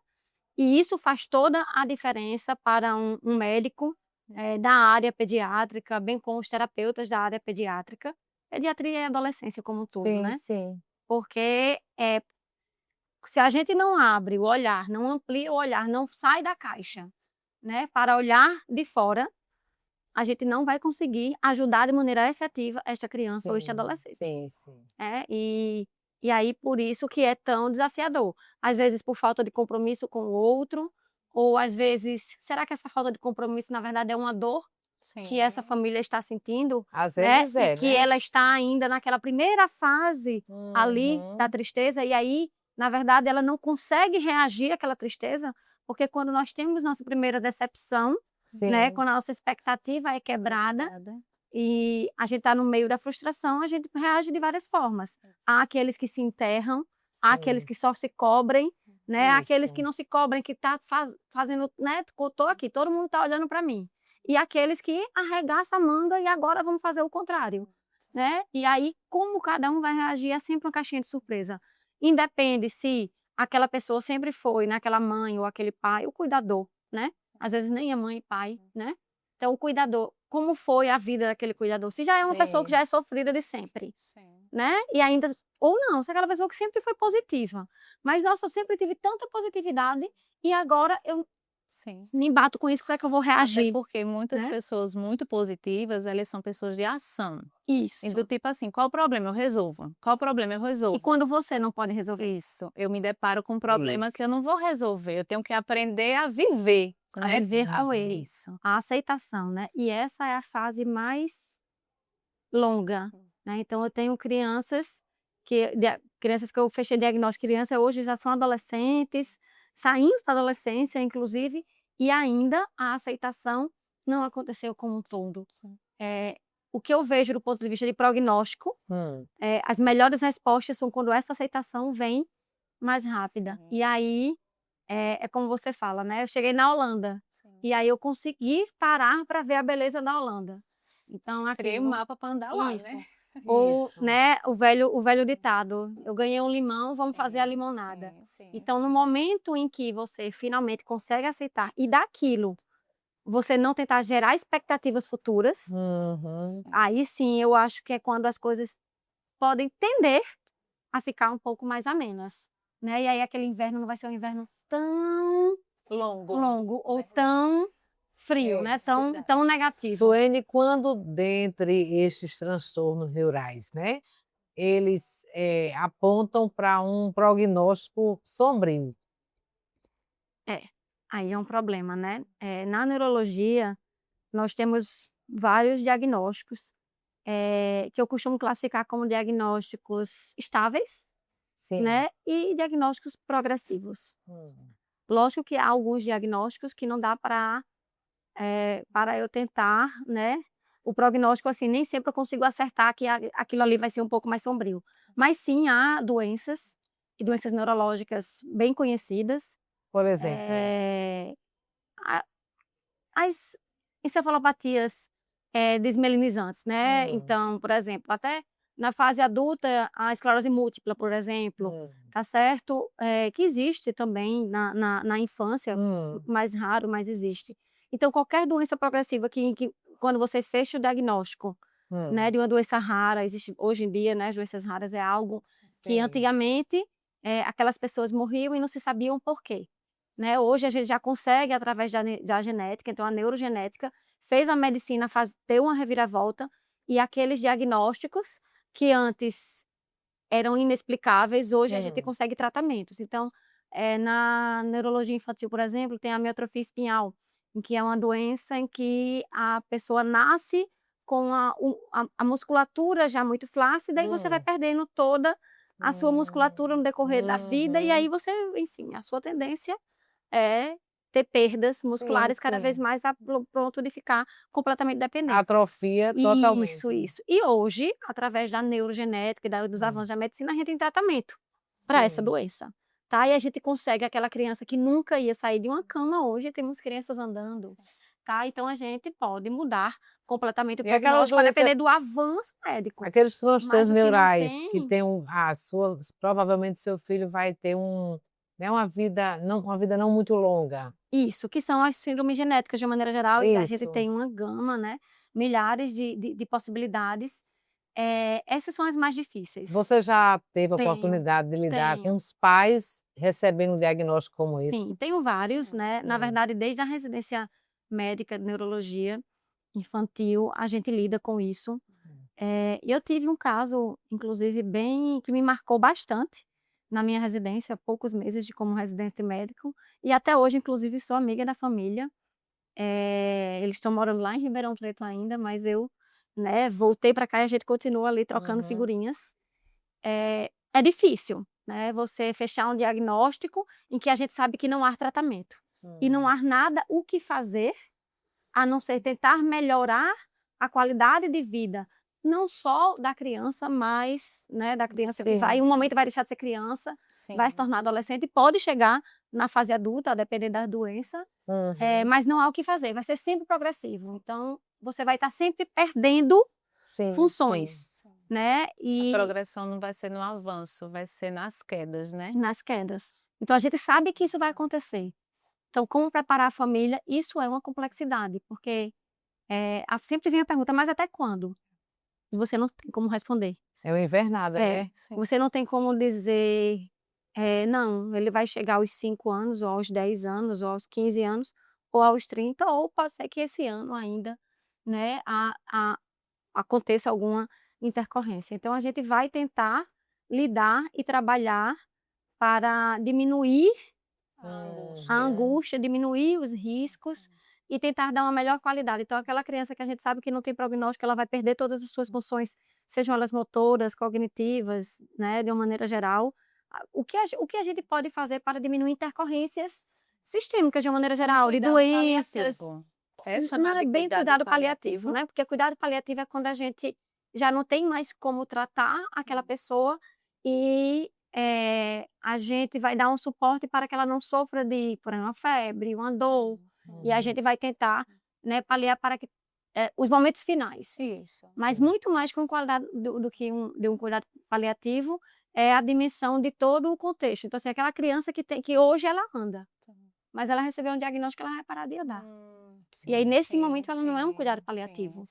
e isso faz toda a diferença para um médico, da área pediátrica, bem como os terapeutas da área pediátrica, pediatria e adolescência como um todo, sim, né. sim, Porque, se a gente não abre o olhar, não amplia o olhar, não sai da caixa, né, para olhar de fora, a gente não vai conseguir ajudar de maneira efetiva esta criança ou este sim, adolescente. sim, sim. E aí por isso que é tão desafiador. Às vezes por falta de compromisso com o outro, ou às vezes, será que essa falta de compromisso na verdade é uma dor que essa Sim. família está sentindo, Às né, vezes e é, que né. ela está ainda naquela primeira fase ali da Uhum, tristeza, e aí, na verdade, ela não consegue reagir àquela tristeza, porque quando nós temos nossa primeira decepção, né, sim, quando a nossa expectativa é quebrada Frustrada. e a gente está no meio da frustração, a gente reage de várias formas. Há aqueles que se enterram, há aqueles sim, que só se cobrem, né, há aqueles que isso, não se cobrem, que tá fazendo, né, "tô aqui, todo mundo tá olhando para mim". E aqueles que arregaça a manga e agora vamos fazer o contrário, né. E aí como cada um vai reagir é sempre uma caixinha de surpresa. Independe se aquela pessoa sempre foi, né, aquela mãe ou aquele pai, o cuidador, né, às vezes nem é mãe e pai, né. Então o cuidador, como foi a vida daquele cuidador? Se já é uma pessoa que sim, já é sofrida de sempre, Sim. né, e ainda ou não, se é aquela pessoa que sempre foi positiva, mas nossa, eu sempre tive tanta positividade e agora eu Sim. me embato com isso, como é que eu vou Até reagir, porque muitas né? pessoas muito positivas, elas são pessoas de ação. E do Isso. tipo assim: "Qual o problema? Eu resolvo. Qual o problema? Eu E resolvo". quando você não pode resolver? Isso, eu me deparo com um problema que eu isso. não vou resolver, eu tenho que aprender a viver, A né. viver Uhum, isso, a aceitação, né. E essa é a fase mais longa, né. Então eu tenho crianças que eu fechei diagnóstico criança, hoje já são adolescentes, saindo da adolescência inclusive, e ainda a aceitação não aconteceu como um todo. Sim. O que eu vejo do ponto de vista de prognóstico, hum, as melhores respostas são quando essa aceitação vem mais rápida. Sim, E aí, é como você fala, né, eu cheguei na Holanda, sim. e aí eu consegui parar para ver a beleza da Holanda. Então Criei um aquilo mapa para andar lá, né. isso. Ou, isso, né, o velho ditado: "Eu ganhei um limão, vamos fazer a Sim, limonada". sim, sim, Então no sim. momento em que você finalmente consegue aceitar e daquilo você não tentar gerar expectativas futuras, uhum. Sim. aí sim eu acho que é quando as coisas podem tender a ficar um pouco mais amenas, né. E aí aquele inverno não vai ser um inverno tão Longo. longo ou Verdade. tão frio, É. né, tão negativo. Suene, quando dentre estes transtornos neurais, né, eles, apontam para um prognóstico sombrio. É, aí é um problema, né. Na neurologia, nós temos vários diagnósticos, que eu costumo classificar como diagnósticos estáveis, Sim. né, e diagnósticos progressivos. Hum. Lógico que há alguns diagnósticos que não dá para eu tentar, né, o prognóstico, assim, nem sempre eu consigo acertar que aquilo ali vai ser um pouco mais sombrio. Mas sim, há doenças, e doenças neurológicas bem conhecidas, Por exemplo? eh, a as encefalopatias, desmelinizantes, né, Hum, então, por exemplo, até na fase adulta, a esclerose múltipla, por exemplo, hum, tá certo, que existe também na infância, hum, mais raro, mas existe. Então qualquer doença progressiva que quando você fecha o diagnóstico, né, hum. de uma doença rara, existe hoje em dia, né, as doenças raras é algo que Sim. antigamente, aquelas pessoas morriam e não se sabiam por quê. Né, hoje a gente já consegue através da genética, então a neurogenética fez a medicina ter uma reviravolta, e aqueles diagnósticos que antes eram inexplicáveis, hoje a gente consegue tratamentos. Então, na neurologia infantil, por exemplo, tem a miotrofia espinhal, em que é uma doença em que a pessoa nasce com a musculatura já muito flácida e você vai perdendo toda a sua musculatura no decorrer da vida, e aí você, enfim, a sua tendência é ter perdas musculares cada vez mais a ponto de ficar completamente dependente. Atrofia totalmente. Isso. E hoje, através da neurogenética e dos avanços da medicina, a gente tem tratamento para essa doença, tá? E a gente consegue aquela criança que nunca ia sair de uma cama, hoje temos crianças andando, tá? Então a gente pode mudar completamente o E aquela prognóstico, vai doença- depender do avanço médico. Aqueles transtornos Mas o que não neurais tem- que tem provavelmente seu filho vai ter uma vida não muito longa. Isso, que são as síndromes genéticas de uma maneira geral, e a gente Isso. tem uma gama, né? Milhares de possibilidades. Essas são as mais difíceis. Você já teve a Tenho, oportunidade de lidar tenho. com os pais recebendo um diagnóstico como esse? Sim, tenho vários, né? Na verdade, desde a residência médica de neurologia infantil, a gente lida com isso. E eu tive um caso, inclusive, que me marcou bastante na minha residência, poucos meses como residente médico, e até hoje, inclusive, sou amiga da família. Eles estão morando lá em Ribeirão Preto ainda, mas eu, né, voltei para cá e a gente continua ali trocando figurinhas. É difícil, né, você fechar um diagnóstico em que a gente sabe que não há tratamento e não há nada o que fazer a não ser tentar melhorar a qualidade de vida, não só da criança, mas, né, da criança que vai, em um momento vai deixar de ser criança, vai se tornar adolescente e pode chegar na fase adulta, a depender da doença, mas não há o que fazer, vai ser sempre progressivo. Então, você vai estar sempre perdendo funções, né? A progressão não vai ser no avanço, vai ser nas quedas, né? Nas quedas. Então, a gente sabe que isso vai acontecer. Então, como preparar a família, isso é uma complexidade, porque sempre vem a pergunta, mas até quando? E você não tem como responder. É uma invernada, né? Você não tem como dizer, não, ele vai chegar aos 5 anos, ou aos 10 anos, ou aos 15 anos, ou aos 30, ou pode ser que esse ano ainda, né, aconteça alguma intercorrência. Então, a gente vai tentar lidar e trabalhar para diminuir a angústia, diminuir os riscos e tentar dar uma melhor qualidade. Então, aquela criança que a gente sabe que não tem prognóstico, ela vai perder todas as suas funções, sejam elas motoras, cognitivas, né, de uma maneira geral. O que a gente pode fazer para diminuir intercorrências sistêmicas de uma maneira geral, de doenças? Não é bem cuidado paliativo, né? Porque cuidado paliativo é quando a gente já não tem mais como tratar aquela pessoa e a gente vai dar um suporte para que ela não sofra de, por exemplo, uma febre, uma dor, e a gente vai tentar, né, paliar para que os momentos finais. Isso. Mas muito mais com qualidade do que de um cuidado paliativo é a dimensão de todo o contexto. Então, assim, aquela criança que hoje ela anda, mas ela recebeu um diagnóstico, ela vai parar de andar. E aí, nesse momento, ela não é um cuidado paliativo,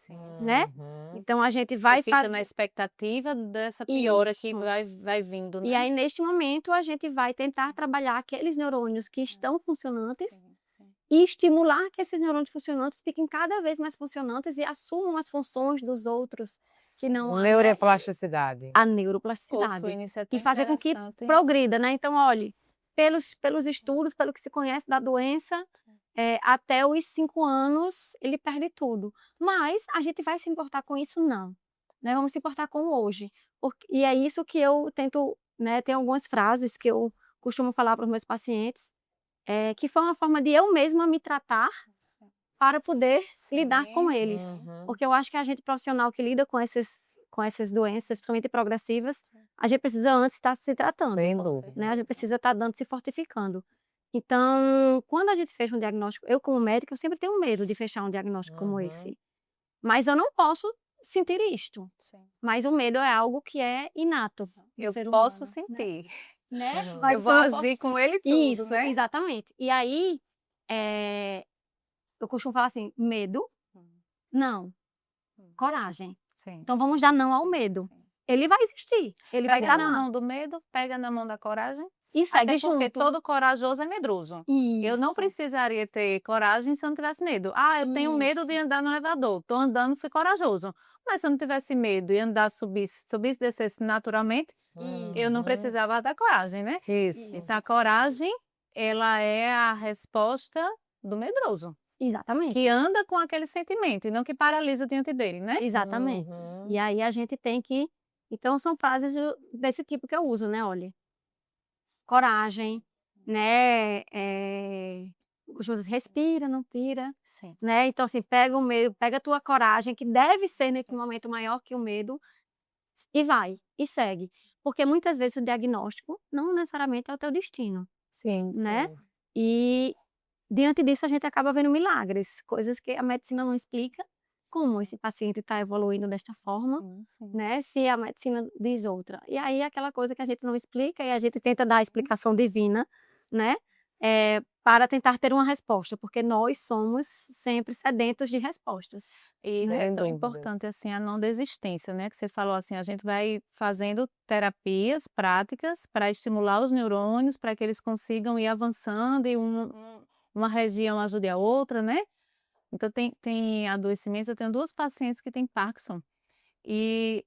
né? Então, a gente vai Você fica fazer na expectativa dessa piora que vai vindo, né? E aí, neste momento, a gente vai tentar trabalhar aqueles neurônios que estão funcionantes e estimular que esses neurônios funcionantes fiquem cada vez mais funcionantes e assumam as funções dos outros que não... Neuroplasticidade. A neuroplasticidade. E fazer com que progrida, né? Então, olhe, pelos estudos, pelo que se conhece da doença, até os 5 anos ele perde tudo. Mas a gente vai se importar com isso? Não. Né? Vamos se importar com o hoje. E é isso que eu tento, né? Tem algumas frases que eu costumo falar para os meus pacientes, que foi uma forma de eu mesma me tratar para poder lidar com eles. Porque eu acho que a gente profissional que lida com essas doenças, principalmente progressivas, a gente precisa antes estar se tratando. Sem dúvida. Né? A gente precisa estar se fortificando. Então, quando a gente fecha um diagnóstico, eu como médica, eu sempre tenho medo de fechar um diagnóstico como esse. Mas eu não posso sentir isto. Mas o medo é algo que é inato. Eu ser posso humano, sentir. né? Eu vou agir com ele tudo, Isso, né? exatamente. E aí, eu costumo falar assim, medo, não. Coragem. Então, vamos dar não ao medo. Ele vai existir. Ele vai Pega estar na lá. mão do medo, pega na mão da coragem. E segue Até porque junto. todo corajoso é medroso. Eu não Isso. precisaria ter coragem se eu não tivesse medo. Ah, eu tenho medo de Isso. andar no elevador. Tô andando, fui corajoso. Mas se eu não tivesse medo e andar, subisse e descesse naturalmente, eu não Uhum. precisava da coragem, né? Isso. Então a coragem, ela é a resposta do medroso, Exatamente. que anda com aquele sentimento e não que paralisa diante dele, né? Exatamente. Uhum. E aí a gente tem que então são frases desse tipo que eu uso, né, olha, coragem, né, respira, não pira, Sim. né, então assim, pega o medo, pega a tua coragem, que deve ser nesse momento maior que o medo, e vai, e segue. Porque muitas vezes o diagnóstico não necessariamente é o teu destino, Sim, né, sim. e diante disso a gente acaba vendo milagres, coisas que a medicina não explica, como esse paciente está evoluindo desta forma, Sim. né, se a medicina diz outra. E aí aquela coisa que a gente não explica e a gente tenta dar a explicação divina, né, para tentar ter uma resposta, porque nós somos sempre sedentos de respostas. E isso é Sem tão dúvidas. importante, assim, a não desistência, né, que você falou, assim, a gente vai fazendo terapias práticas para estimular os neurônios, para que eles consigam ir avançando e uma região ajude a outra, né. Então tem adoecimentos, eu tenho 2 pacientes que têm Parkinson, e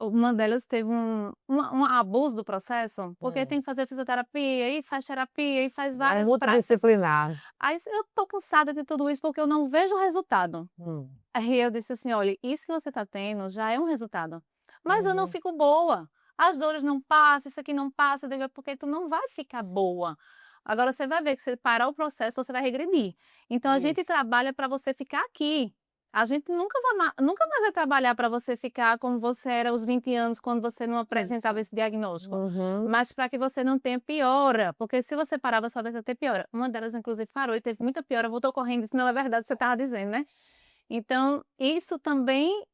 uma delas teve um abuso do processo, porque tem que fazer fisioterapia, e faz terapia, e faz É várias práticas. multidisciplinar. Aí eu tô cansada de tudo isso, porque eu não vejo resultado. Hum. Aí eu disse assim: "Olha, isso que você está tendo já é um resultado, mas eu não Uhum. fico boa, as dores não passam, isso aqui não passa", eu digo: "É porque tu não vai ficar boa. Agora você vai ver que se parar o processo, você vai regredir. Então a gente Isso. trabalha para você ficar aqui, a gente nunca mais vai trabalhar para você ficar como você era aos 20 anos, quando você não apresentava esse diagnóstico, Uhum. mas para que você não tenha piora, porque se você parar, você vai ter piora". Uma delas inclusive parou e teve muita piora, voltou correndo e disse: "Não, é verdade o que você estava dizendo, né". Então, isso também,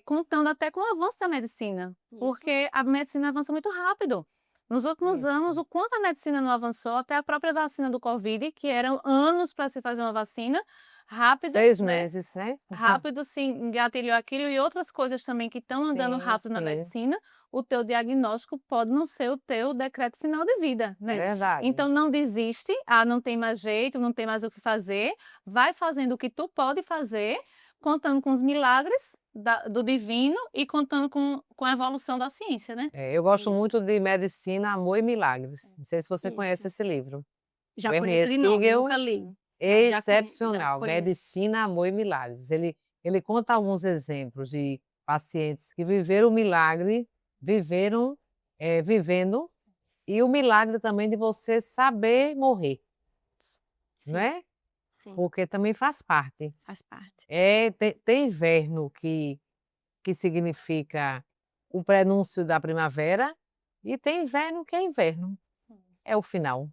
contando até com o avanço da medicina, Isso. porque a medicina avança muito rápido. Nos últimos anos, Isso. o quanto a medicina não avançou, até a própria vacina do Covid, que eram anos para se fazer uma vacina, rápido, 6 né, meses, né? rápido se engatilhou aquilo e outras coisas também que estão andando Sim, rápido na sim. medicina, o teu diagnóstico pode não ser o teu decreto final de vida, né. Verdade. Então não desiste, não tem mais jeito, não tem mais o que fazer, vai fazendo o que tu pode fazer, contando com os milagres do divino e contando com a evolução da ciência, né. Eu gosto Isso. muito de Medicina, Amor e Milagres. Não sei se você conhece Isso. esse livro. Já Werner conheço de nome, Siegel, nunca li, mas já excepcional. conheço. Medicina, Amor e Milagres. Ele conta alguns exemplos de pacientes que viveram o milagre, viveram, vivendo, e o milagre também de você saber morrer, Sim, não é? sim, Porque também faz parte. faz parte. Tem inverno que significa o prenúncio da primavera, e tem inverno que é inverno, é o final,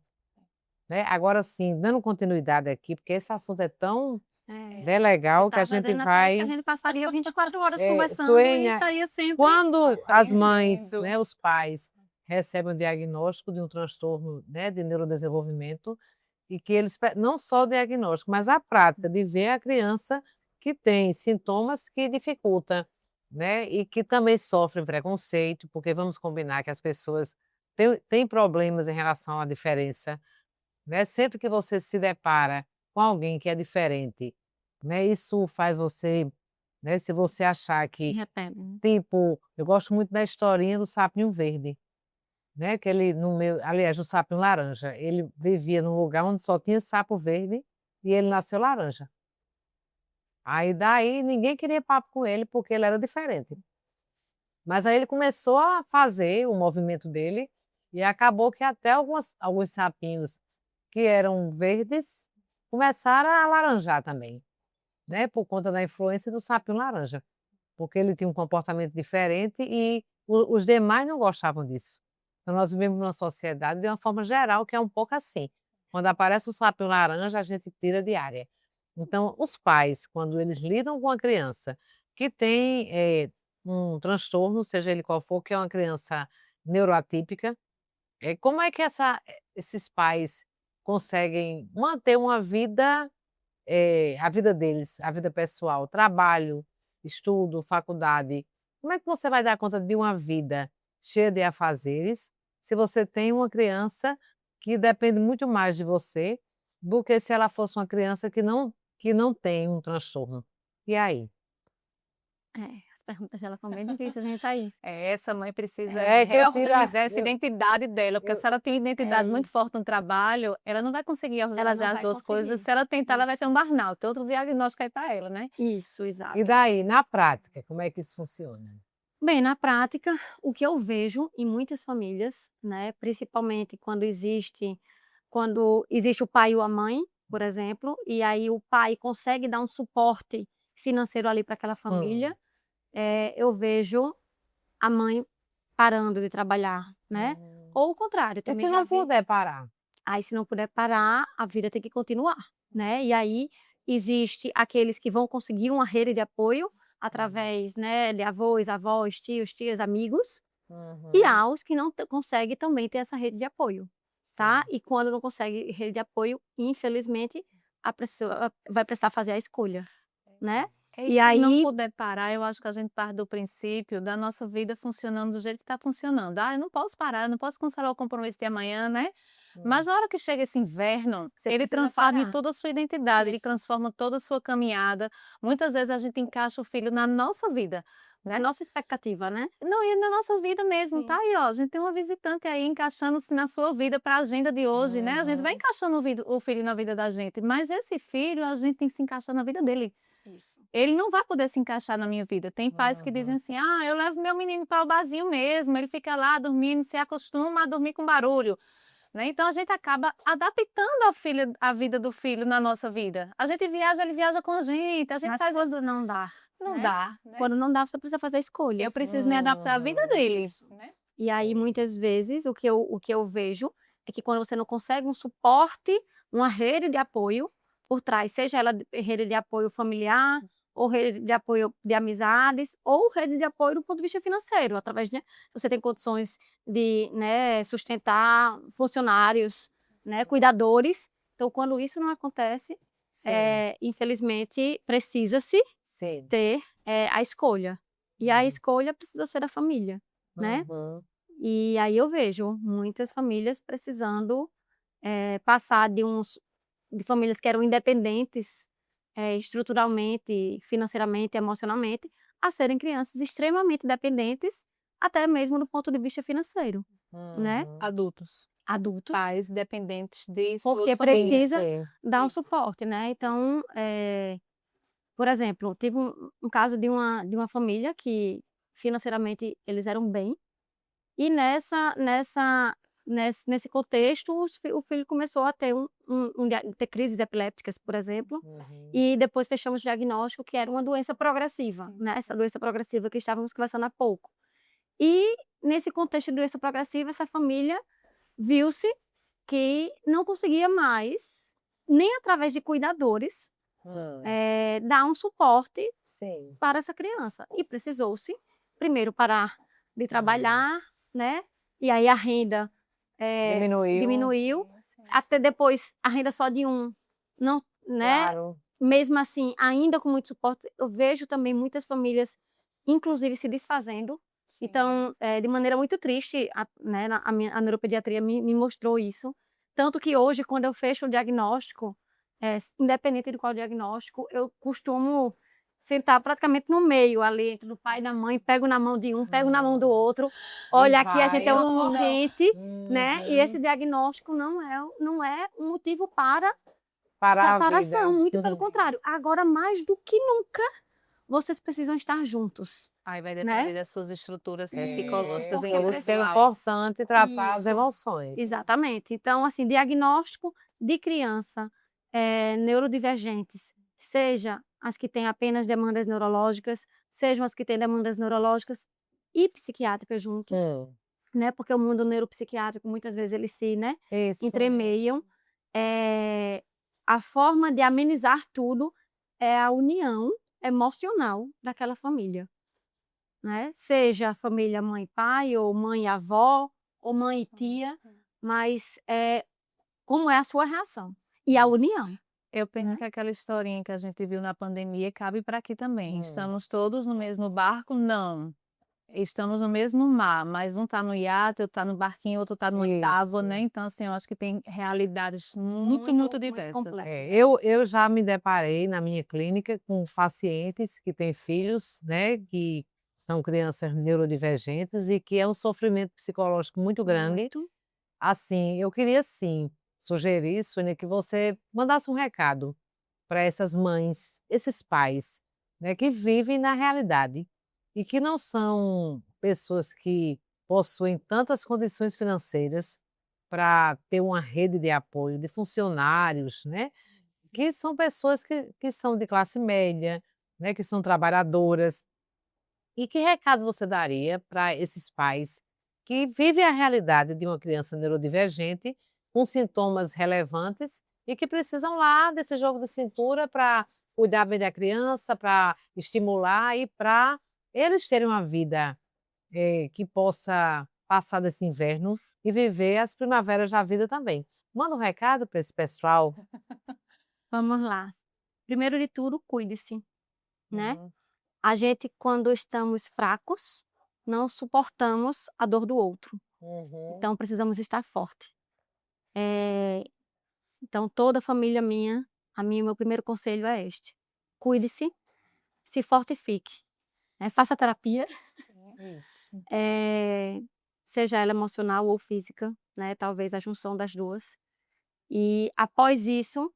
né. Agora sim, dando continuidade aqui, porque esse assunto é tão, É. legal, Eu que a estava gente dizendo até que a vai, gente passaria 24 horas conversando e Suênia, estaria sempre quando as mães, Aprendendo. né, os pais recebem o diagnóstico de um transtorno, né, de neurodesenvolvimento, e que eles não só o diagnóstico, mas a prática de ver a criança que tem sintomas que dificulta, né, e que também sofrem preconceito, porque vamos combinar que as pessoas têm problemas em relação à diferença, né, sempre que você se depara com alguém que é diferente, né, isso faz você, né, se você achar se que, repete, né. tipo, eu gosto muito da historinha do sapinho verde, né, que ele no meu aliás, o sapinho laranja, ele vivia num lugar onde só tinha sapo verde e ele nasceu laranja. Aí daí ninguém queria papo com ele, porque ele era diferente. Mas aí ele começou a fazer o movimento dele e acabou que até alguns sapinhos que eram verdes começaram a laranjar também, né, por conta da influência do sapinho laranja, porque ele tinha um comportamento diferente e os demais não gostavam disso. Então nós vivemos numa sociedade, de uma forma geral, que é um pouco assim, quando aparece o sapinho laranja, a gente tira de área. Então os pais, quando eles lidam com a criança que tem, um transtorno, seja ele qual for, que é uma criança neuroatípica, como é que esses pais conseguem manter uma vida, a vida deles, a vida pessoal, trabalho, estudo, faculdade. Como é que você vai dar conta de uma vida cheia de afazeres, se você tem uma criança que depende muito mais de você do que se ela fosse uma criança que não tem um transtorno. E aí? As perguntas dela estão bem difíceis, hein, Thaís? Essa mãe precisa É que eu tiro reorganizar essa eu identidade dela, porque eu se ela tem uma identidade muito isso. forte no trabalho, ela não vai conseguir Ela não organizar as vai 2 coisas. conseguir. Se ela tentar, ela vai Isso. ter um burnout, outro diagnóstico aí para ela, né. Isso, e exato. daí, na prática, como é que isso funciona? Bem, na prática, o que eu vejo em muitas famílias, né, principalmente quando existe o pai ou a mãe, por exemplo, e aí o pai consegue dar um suporte financeiro ali para aquela família, eu vejo a mãe parando de trabalhar, né, Hum. ou o contrário, E também se já não vi. puder parar? Aí se não puder parar, a vida tem que continuar, né, e aí existe aqueles que vão conseguir uma rede de apoio através, né, de avós, avós, tios, tias, amigos, e Uhum. há os que não conseguem também ter essa rede de apoio, tá? Sim. E quando não consegue rede de apoio, infelizmente, a pessoa vai precisar fazer a escolha, né? E E se não aí puder parar, eu acho que a gente parte do princípio da nossa vida funcionando do jeito que está funcionando. "Ah, eu não posso parar, eu não posso cancelar o compromisso de amanhã, né". Mas Hum. na hora que chega esse inverno, você ele precisa transforma em parar. toda a sua identidade, ele Isso. transforma toda a sua caminhada. Muitas vezes a gente encaixa o filho na nossa vida, A né. nossa expectativa, né? Não, e na nossa vida mesmo, tá Sim. aí ó, a gente tem uma visitante aí encaixando-se na sua vida para a agenda de hoje, né, a gente vai Uhum. encaixando o filho na vida da gente, mas esse filho a gente tem que se encaixar na vida dele. Isso. Ele não vai poder se encaixar na minha vida. Tem pais que dizem Uhum. assim: "Ah, eu levo meu menino para o barzinho mesmo, ele fica lá dormindo, se acostuma a dormir com barulho", né. Então a gente acaba adaptando a vida do filho na nossa vida. A gente viaja, ele viaja com a gente Mas faz isso. quando não dá, Não né? dá, né. Quando não dá, você precisa fazer Eu escolhas. preciso me adaptar à vida Uhum. dele, Isso. né. E aí, É. muitas vezes, o que eu vejo é que quando você não consegue um suporte, uma rede de apoio por trás, seja ela rede de apoio familiar, ou rede de apoio de amizades, ou rede de apoio do ponto de vista financeiro, através de se você tem condições de, né, sustentar funcionários, né, cuidadores. Então, quando isso não acontece, Sim, infelizmente, precisa-se sim. ter, a escolha. E a Uhum. escolha precisa ser da família, né? Uhum. E aí eu vejo muitas famílias precisando, passar de famílias que eram independentes, estruturalmente, financeiramente, emocionalmente, a serem crianças extremamente dependentes, até mesmo do ponto de vista financeiro, né, Uhum. Adultos, adultos, pais dependentes de suas porque famílias. precisa Sim. dar um Isso. suporte, né. Então, por exemplo, tive um caso de uma família que financeiramente eles eram bem. E nesse contexto, o filho começou a ter ter crises epilépticas, por exemplo, Uhum. e depois fechamos o diagnóstico que era uma doença progressiva, né, essa doença progressiva que estávamos conversando há pouco. E nesse contexto de doença progressiva, essa família viu-se que não conseguia mais, nem através de cuidadores, Hã. dar um suporte Sim. para essa criança. E precisou-se, primeiro, parar de Hum. trabalhar, né, e aí a renda, Diminuiu. diminuiu, Sim, sim. até depois a renda só de um não, né, Claro. mesmo assim, ainda com muito suporte, eu vejo também muitas famílias, inclusive, se desfazendo. Sim. Então, de maneira muito triste, né, a neuropediatria me mostrou isso, tanto que hoje quando eu fecho o diagnóstico, independente de qual diagnóstico, eu costumo sentar praticamente no meio ali, entre o pai e da mãe, pego na mão de um, pego na mão do Hum. outro, E olha, aqui a gente é vai. uma Tudo. corrente, né, e esse Uhum. diagnóstico não é um motivo para Para a separação, vida. muito pelo contrário. Agora, mais do que nunca, vocês precisam estar juntos, Aí vai né. depender das suas estruturas Isso, psicológicas e porque Por isso que é emocionais. importante tratar as isso, emoções. exatamente. Então, assim, diagnóstico de criança, neurodivergentes, seja as que têm apenas demandas neurológicas, sejam as que têm demandas neurológicas e psiquiátricas juntos, Hum. né, porque o mundo neuropsiquiátrico muitas vezes eles se, né, Isso. entremeiam. A forma de amenizar tudo é a união emocional daquela família, né, seja a família mãe e pai, ou mãe e avó, ou mãe e tia, mas, como é a sua reação, e a Isso. união, Eu penso né. que aquela historinha que a gente viu na pandemia cabe para aqui também. Hum. Estamos todos no mesmo barco? Não. estamos no mesmo mar, mas um está no iate, outro está no barquinho, outro está no oitavo, né, Isso. então assim, eu acho que tem realidades Muito, muito muito diversas. complexas. Eu já me deparei na minha clínica com pacientes que têm filhos, né, que são crianças neurodivergentes e que é um sofrimento psicológico muito grande. Muito. Assim, eu queria sim sugerir, Sônia, que você mandasse um recado para essas mães, esses pais, né, que vivem na realidade e que não são pessoas que possuem tantas condições financeiras para ter uma rede de apoio de funcionários, né, que são pessoas que são de classe média, né, que são trabalhadoras. E que recado você daria para esses pais que vivem a realidade de uma criança neurodivergente com sintomas relevantes e que precisam lá desse jogo de cintura para cuidar bem da criança, para estimular e para eles terem uma vida que possa passar desse inverno e viver as primaveras da vida também. Manda um recado para esse pessoal. Vamos lá. Primeiro de tudo, cuide-se, né? Uhum. A gente, quando estamos fracos, não suportamos a dor do outro. Uhum. Então, precisamos estar forte. Então, toda a família minha, meu primeiro conselho é este: cuide-se, se fortifique, né? Faça terapia, Isso. seja ela emocional ou física, né? Talvez a junção das duas. E após isso,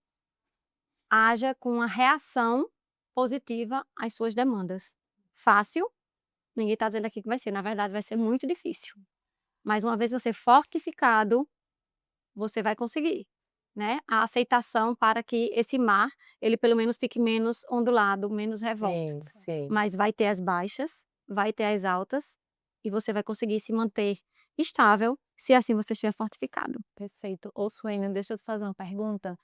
haja com uma reação positiva às suas demandas. Fácil? Ninguém está dizendo aqui que vai ser, na verdade vai ser muito difícil. Mas uma vez você fortificado, você vai conseguir, né? A aceitação para que esse mar, ele pelo menos fique menos ondulado, menos revolto. Sim, sim. Mas vai ter as baixas, vai ter as altas, e você vai conseguir se manter estável, se assim você estiver fortificado. Perfeito. Ô, Suene, deixa eu te fazer uma pergunta,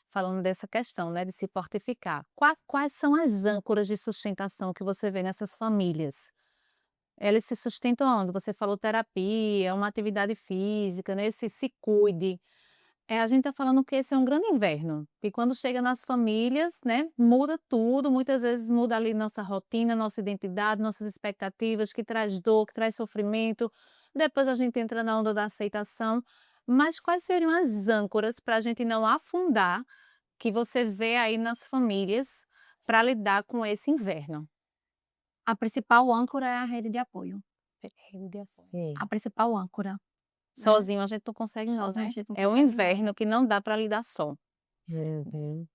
falando dessa questão, né, de se fortificar. Quais são as âncoras de sustentação que você vê nessas famílias? Elas se sustentam onde? Você falou terapia, uma atividade física, né, esse se cuide. A gente está falando que esse é um grande inverno, e quando chega nas famílias, né, muda tudo, muitas vezes muda ali nossa rotina, nossa identidade, nossas expectativas, que traz dor, que traz sofrimento. Depois a gente entra na onda da aceitação, mas quais seriam as âncoras para a gente não afundar, que você vê aí nas famílias, para lidar com esse inverno? A principal âncora é a rede de apoio. Rede de apoio. Sim. A principal âncora. Sozinho a gente não consegue não, Sozinho a né? gente não É um consegue não. inverno que não dá para lidar só. Uhum.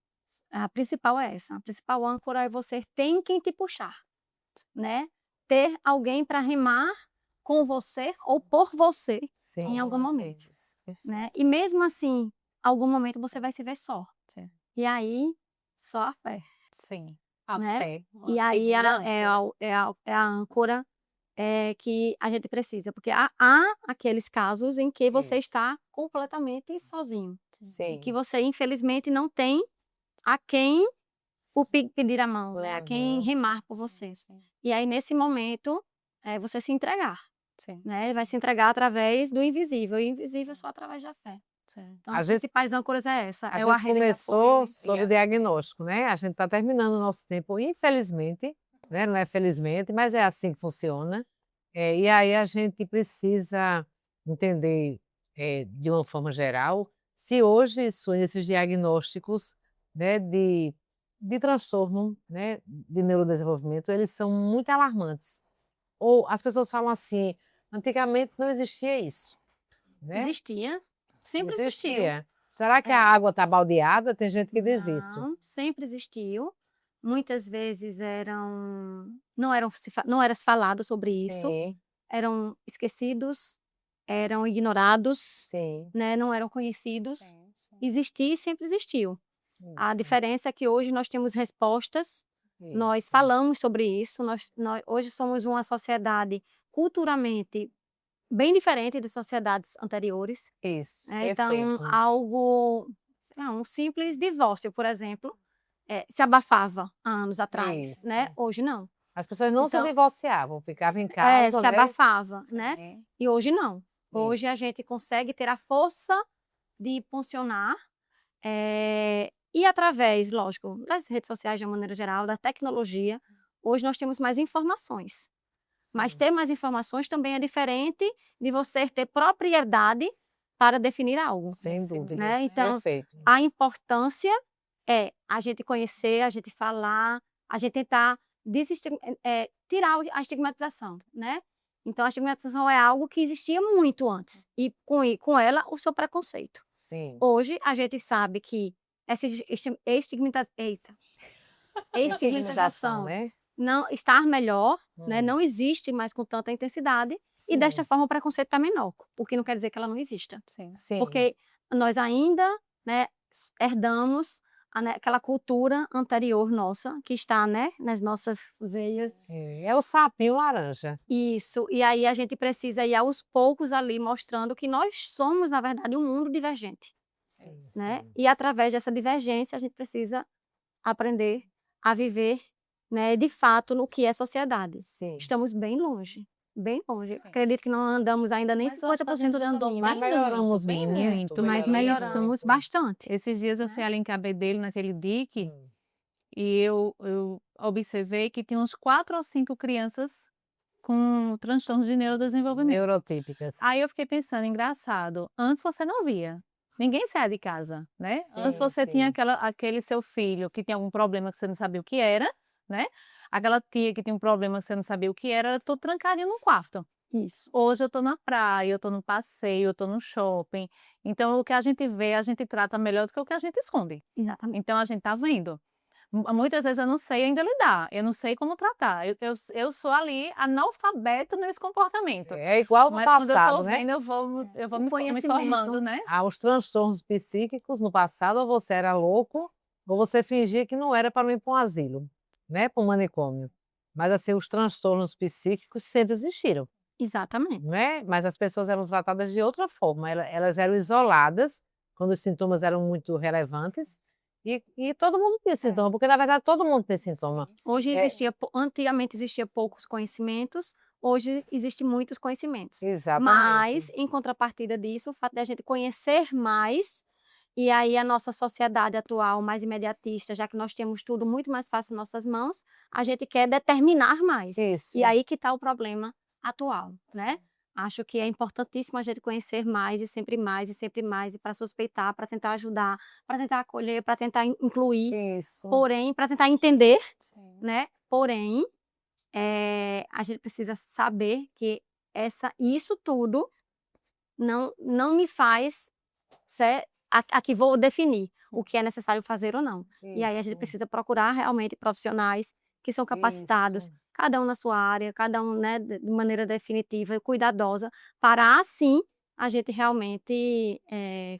A principal é essa. A principal âncora é você ter quem te puxar, né? Ter alguém para remar com você ou por você Sim, em algum às momento, vezes. né? E mesmo assim, algum momento você vai se ver só. Sim. E aí, só a fé, Sim, a né? fé, E uma aí segunda é âncora. a âncora que a gente precisa, porque há aqueles casos em que você Isso. está completamente sozinho, e Sim. que você infelizmente não tem a quem pedir a mão, né, a quem Uhum. remar por você. E aí nesse momento, você se entregar, Sim, né, vai se entregar através do invisível, e o invisível só através da fé. sim. Então A as gente principais âncoras é essa, a é o gente rede de apoio começou e sobre a o diagnóstico, né, a gente está terminando o nosso tempo, infelizmente, né, não é felizmente, mas é assim que funciona. E aí a gente precisa entender, de uma forma geral, se hoje esses diagnósticos, né, de transtorno, né, de neurodesenvolvimento, eles são muito alarmantes. Ou as pessoas falam assim: "Antigamente não existia isso", né. existia, Não sempre existiu. existia. Será que a É. água está baldeada? Tem gente que diz isso. Não, sempre existiu. Muitas vezes não eram não era se falado sobre isso, Sim, eram esquecidos, eram ignorados, sim, né, não eram conhecidos. Sim, sim. Existia e sempre existiu. A isso, diferença é que hoje nós temos respostas, nós isso, falamos sobre isso, nós hoje somos uma sociedade culturalmente bem diferente de sociedades anteriores. isso, Então, perfeito. algo, sei lá, um simples divórcio, por exemplo, se abafava há anos atrás, Isso. né? Hoje não. As pessoas não se Então, divorciavam, ficavam em casa, se né. abafava, né? Sim. E hoje não. Hoje a Isso, gente consegue ter a força de funcionar, e através, lógico, das redes sociais de uma maneira geral, da tecnologia, hoje nós temos mais informações. Mas Sim. ter mais informações também é diferente de você ter propriedade para definir algo, Sem Sem dúvidas. né? Então, Perfeito. a importância é a gente conhecer, a gente falar, a gente tentar tirar a estigmatização, né? Então, a estigmatização é algo que existia muito antes, e com ela o seu preconceito. Sim. Hoje, a gente sabe que essa estigmatização né? não está melhor, né? Hum. Não existe mais com tanta intensidade, e desta Sim. forma o preconceito está menor, o que não quer dizer que ela não exista. Sim. Sim. Porque nós ainda, né, herdamos aquela cultura anterior nossa, que está, né, nas nossas veias. É o sapinho laranja. Isso, e aí a gente precisa ir aos poucos ali mostrando que nós somos, na verdade, um mundo divergente, Sim, né? sim. E através dessa divergência a gente precisa aprender a viver, né, de fato no que é sociedade. Sim. Estamos bem longe, bem longe. Sim. Acredito que não andamos ainda nem Mas eu acho que a 50% gente do andou caminho, bem né? melhoramos bem muito, Mas melhoramos melhoramos bastante. Esses dias eu Né? fui ali em Cabedelo, naquele dique, Hum. e eu observei que tinha uns 4 ou 5 crianças com transtornos de neurodesenvolvimento. Neurotípicas. Aí eu fiquei pensando, engraçado, antes você não via, ninguém saía de casa, né? Antes Sim, você tinha sim. aquele seu filho que tinha algum problema que você não sabia o que era, né? Aquela tia que tinha um problema que você não sabia o que era tudo trancadinho no quarto. Isso. Hoje eu tô na praia, eu tô no passeio, eu tô no shopping. Então o que a gente vê, a gente trata melhor do que o que a gente esconde. Exatamente. Então a gente tá vendo. Muitas vezes eu não sei ainda lidar, eu não sei como tratar. Eu sou ali analfabeto nesse comportamento. É igual no Mas quando eu passado, tô né? vendo, eu vou O me conhecimento. formando, né? Os transtornos psíquicos no passado, ou você era louco, ou você fingia que não era para não ir para um asilo, né? Para um manicômio. Mas assim, os transtornos psíquicos sempre existiram, Exatamente. né? Mas as pessoas eram tratadas de outra forma. Elas eram isoladas quando os sintomas eram muito relevantes e todo mundo tinha sintoma, porque na verdade todo mundo tem sintoma. Hoje É. antigamente existia poucos conhecimentos, hoje existem muitos conhecimentos. Exatamente. Mas, em contrapartida disso, o fato de a gente conhecer mais, e aí a nossa sociedade atual, mais imediatista, já que nós temos tudo muito mais fácil em nossas mãos, a gente quer determinar mais. Isso. E aí que está o problema atual, né? Acho que é importantíssimo a gente conhecer mais e sempre mais e sempre mais, e para suspeitar, para tentar ajudar, para tentar acolher, para tentar incluir, Isso. porém, para tentar entender, Sim. né? Porém, a gente precisa saber que isso tudo não me faz ser aqui vou definir o que é necessário fazer ou não. E aí a gente Isso. precisa procurar realmente profissionais que são capacitados, Isso. cada um na sua área, cada um, né, de maneira definitiva e cuidadosa, para assim a gente realmente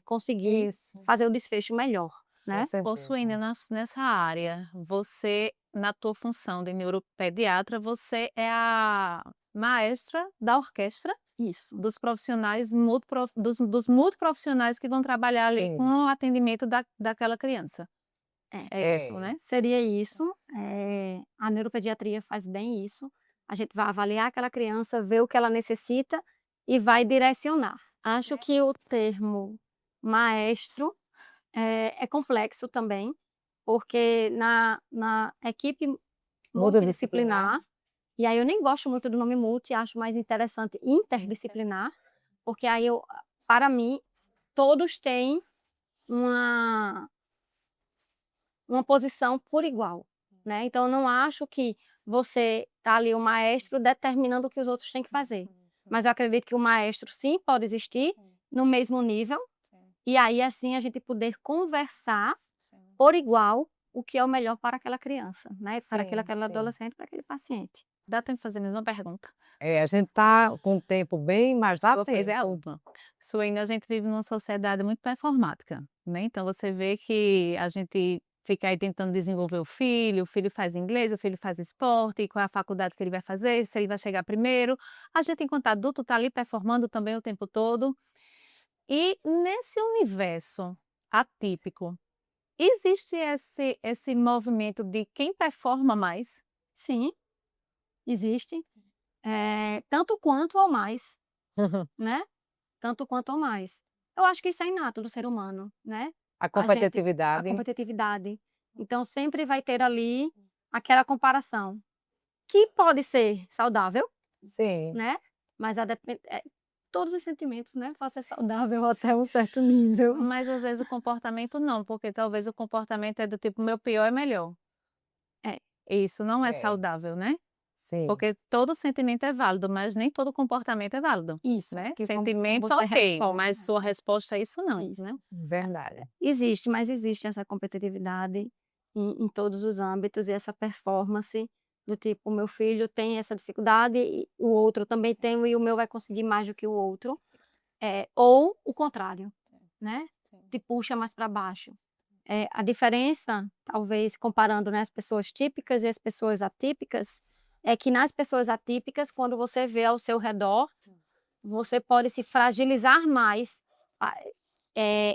conseguir Isso. fazer o desfecho melhor, né? Possuindo nessa área, você, na tua função de neuropediatra, você é a maestra da orquestra Isso. dos profissionais dos multiprofissionais que vão trabalhar ali Sim. com o atendimento daquela criança. É isso, É. né? Seria isso. A neuropediatria faz bem isso. A gente vai avaliar aquela criança, ver o que ela necessita e vai direcionar. Acho que o termo maestro é complexo também, porque na equipe multidisciplinar, e aí eu nem gosto muito do nome multi, acho mais interessante interdisciplinar, porque aí para mim, todos têm uma posição por igual, né? Então eu não acho que você tá ali o maestro determinando o que os outros têm que fazer. Mas eu acredito que o maestro sim pode existir no mesmo nível, e aí assim a gente poder conversar por igual o que é o melhor para aquela criança, né? Para aquele Sim. adolescente, para aquele paciente. Dá tempo de fazer a mesma pergunta. A gente tá com o tempo bem, mas dá Eu vou fazer a tempo. última. Suene, a gente vive numa sociedade muito performática, né? Então você vê que a gente fica aí tentando desenvolver o filho faz inglês, o filho faz esporte, qual é a faculdade que ele vai fazer, se ele vai chegar primeiro. A gente, enquanto adulto, está ali performando também o tempo todo. E nesse universo atípico, existe esse movimento de quem performa mais? Sim, existe. Tanto quanto ou mais, né? Tanto quanto ou mais. Eu acho que isso é inato do ser humano, né? A A competitividade. competitividade. Então sempre vai ter ali aquela comparação, que pode ser saudável, Sim. né? Mas todos os sentimentos, né? Pode ser saudável até um certo nível. Mas às vezes o comportamento não, porque talvez o comportamento é do tipo, meu pior é melhor. É. Isso não é É. saudável, né? Sim. Porque todo sentimento é válido, mas nem todo comportamento é válido, Isso, né? que como Sentimento, você ok, responde, mas sua resposta a isso não, Isso. né? Verdade. Existe, mas existe essa competitividade em todos os âmbitos e essa performance do tipo, o meu filho tem essa dificuldade e o outro também tem e o meu vai conseguir mais do que o outro, ou o contrário, né? Te puxa mais para baixo. A diferença, talvez comparando, né, as pessoas típicas e as pessoas atípicas, é que nas pessoas atípicas, quando você vê ao seu redor, você pode se fragilizar mais,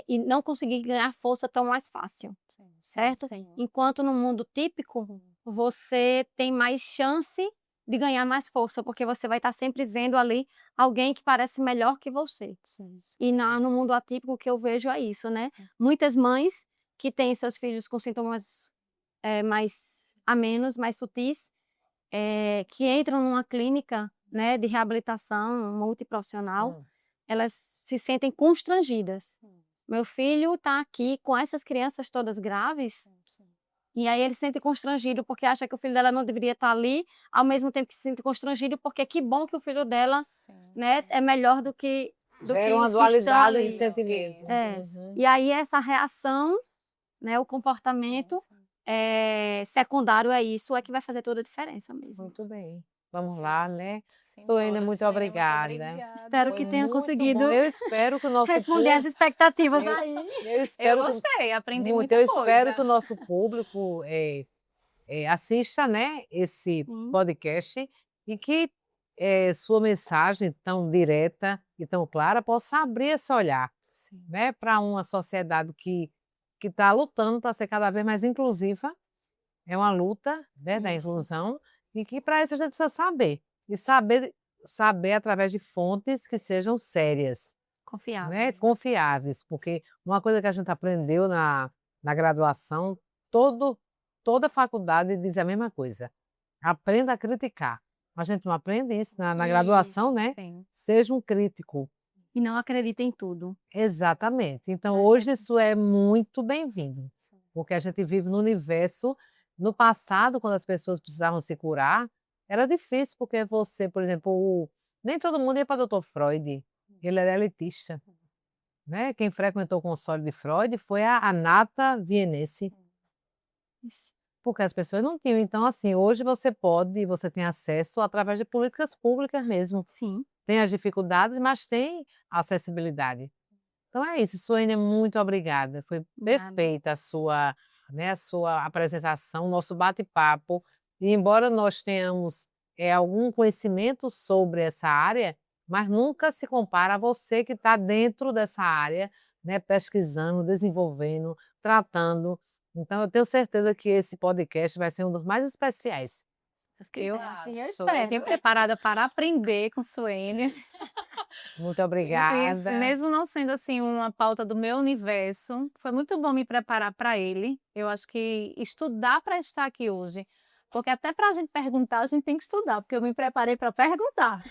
e não conseguir ganhar força tão mais fácil, certo? Enquanto no mundo típico, você tem mais chance de ganhar mais força, porque você vai estar sempre vendo ali alguém que parece melhor que você. E no mundo atípico o que eu vejo é isso, né? Muitas mães que têm seus filhos com sintomas mais a menos, mais sutis, que entram numa clínica, né, de reabilitação multiprofissional, elas se sentem constrangidas. Meu filho está aqui com essas crianças todas graves, e aí ele se sente constrangido porque acha que o filho dela não deveria estar ali, ao mesmo tempo que se sente constrangido porque que bom que o filho dela, né, é melhor do que Gera uma os que estão dualidade de ali. sentimentos. Uhum. E aí essa reação, né, o comportamento secundário a isso é que vai fazer toda a diferença mesmo. Muito bem. Vamos lá, né? Sim, Suene, bora, muito Suene, obrigada. Espero Foi que tenha muito conseguido bom. Eu espero que o nosso responder as público... expectativas Eu- aí. Eu Eu espero que... gostei, aprendi Muito. muita Eu coisa. espero que o nosso público assista, né, esse Sim. podcast e que sua mensagem tão direta e tão clara possa abrir esse olhar, né, para uma sociedade que está lutando para ser cada vez mais inclusiva. É uma luta, né, da Isso. inclusão e que para isso a gente precisa saber. E saber através de fontes que sejam sérias, Confiável. né, confiáveis, porque uma coisa que a gente aprendeu na graduação, toda faculdade diz a mesma coisa: aprenda a criticar. A gente não aprende isso na graduação, né? Sim. Seja um crítico. E não acredita em tudo. Exatamente. Então, hoje isso é muito bem-vindo, porque a gente vive no universo. No passado, quando as pessoas precisavam se curar, era difícil, porque você, por exemplo, nem todo mundo ia para o doutor Freud, ele era elitista, né? Quem frequentou o consultório de Freud foi a nata vienense, porque as pessoas não tinham. Então, assim, hoje você tem acesso através de políticas públicas mesmo. Sim. Tem as dificuldades, mas tem acessibilidade. Então é isso, Suene, muito obrigada. Foi perfeita a sua apresentação, nosso bate-papo. E embora nós tenhamos algum conhecimento sobre essa área, mas nunca se compara a você que está dentro dessa área, né, pesquisando, desenvolvendo, tratando. Então eu tenho certeza que esse podcast vai ser um dos mais especiais. Eu Assim, eu acho. espero. Vim preparada para aprender com Suene. Muito Isso, obrigada. mesmo não sendo assim uma pauta do meu universo, foi muito bom me preparar para ele. Eu acho que estudar para estar aqui hoje, porque até para a gente perguntar, a gente tem que estudar, porque eu me preparei para perguntar.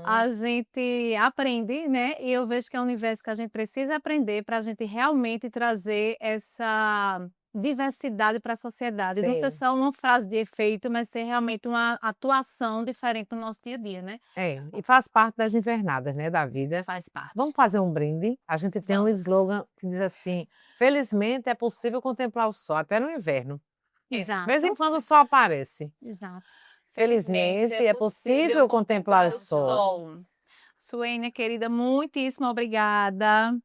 A gente aprende, né? E eu vejo que é um universo que a gente precisa aprender para a gente realmente trazer essa diversidade para a sociedade. Não ser Sim. só uma frase de efeito, mas ser realmente uma atuação diferente no nosso dia a dia, né? E faz parte das invernadas, né, da vida. Faz parte. Vamos fazer um brinde? A gente tem um Vamos. slogan que diz assim: felizmente é possível contemplar o sol, até no inverno. De Exato. vez em quando o sol aparece. Exato. Felizmente é possível contemplar o sol. Suênia, querida, muitíssimo obrigada.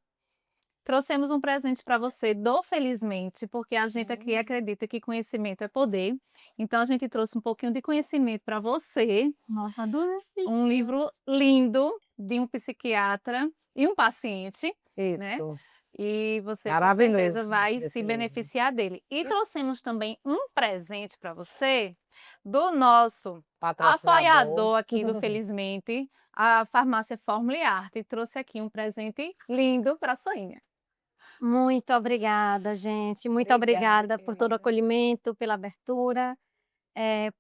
Trouxemos um presente para você do Felizmente, porque a gente aqui acredita que conhecimento é poder. Então a gente trouxe um pouquinho de conhecimento para você. Nossa, adorei. Um livro lindo de um psiquiatra e um paciente, né? Isso. E você com Maravilhoso certeza vai esse se livro. beneficiar dele. E trouxemos também um presente para você do nosso apoiador aqui do Felizmente, a farmácia Fórmula e Arte. Trouxe aqui um presente lindo para a Soinha. Muito obrigada, gente. Muito Obrigada, obrigada por todo o querida. acolhimento, pela abertura.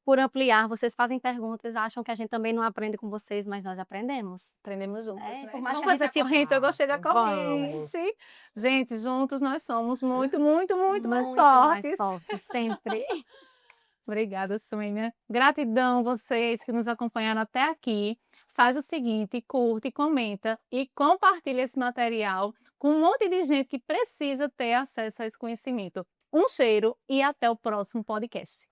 por ampliar. Vocês fazem perguntas, acham que a gente também não aprende com vocês, mas nós aprendemos. Aprendemos juntos, É, né? por mais Vamos que a gente fazer corrente, eu gostei da Vamos. corrente. Gente, juntos nós somos muito, muito, muito mais Muito mais fortes. fortes, sempre. Obrigada, Sônia. Gratidão vocês que nos acompanharam até aqui. Faz o seguinte, curte, comenta e compartilha esse material com um monte de gente que precisa ter acesso a esse conhecimento. Um cheiro e até o próximo podcast.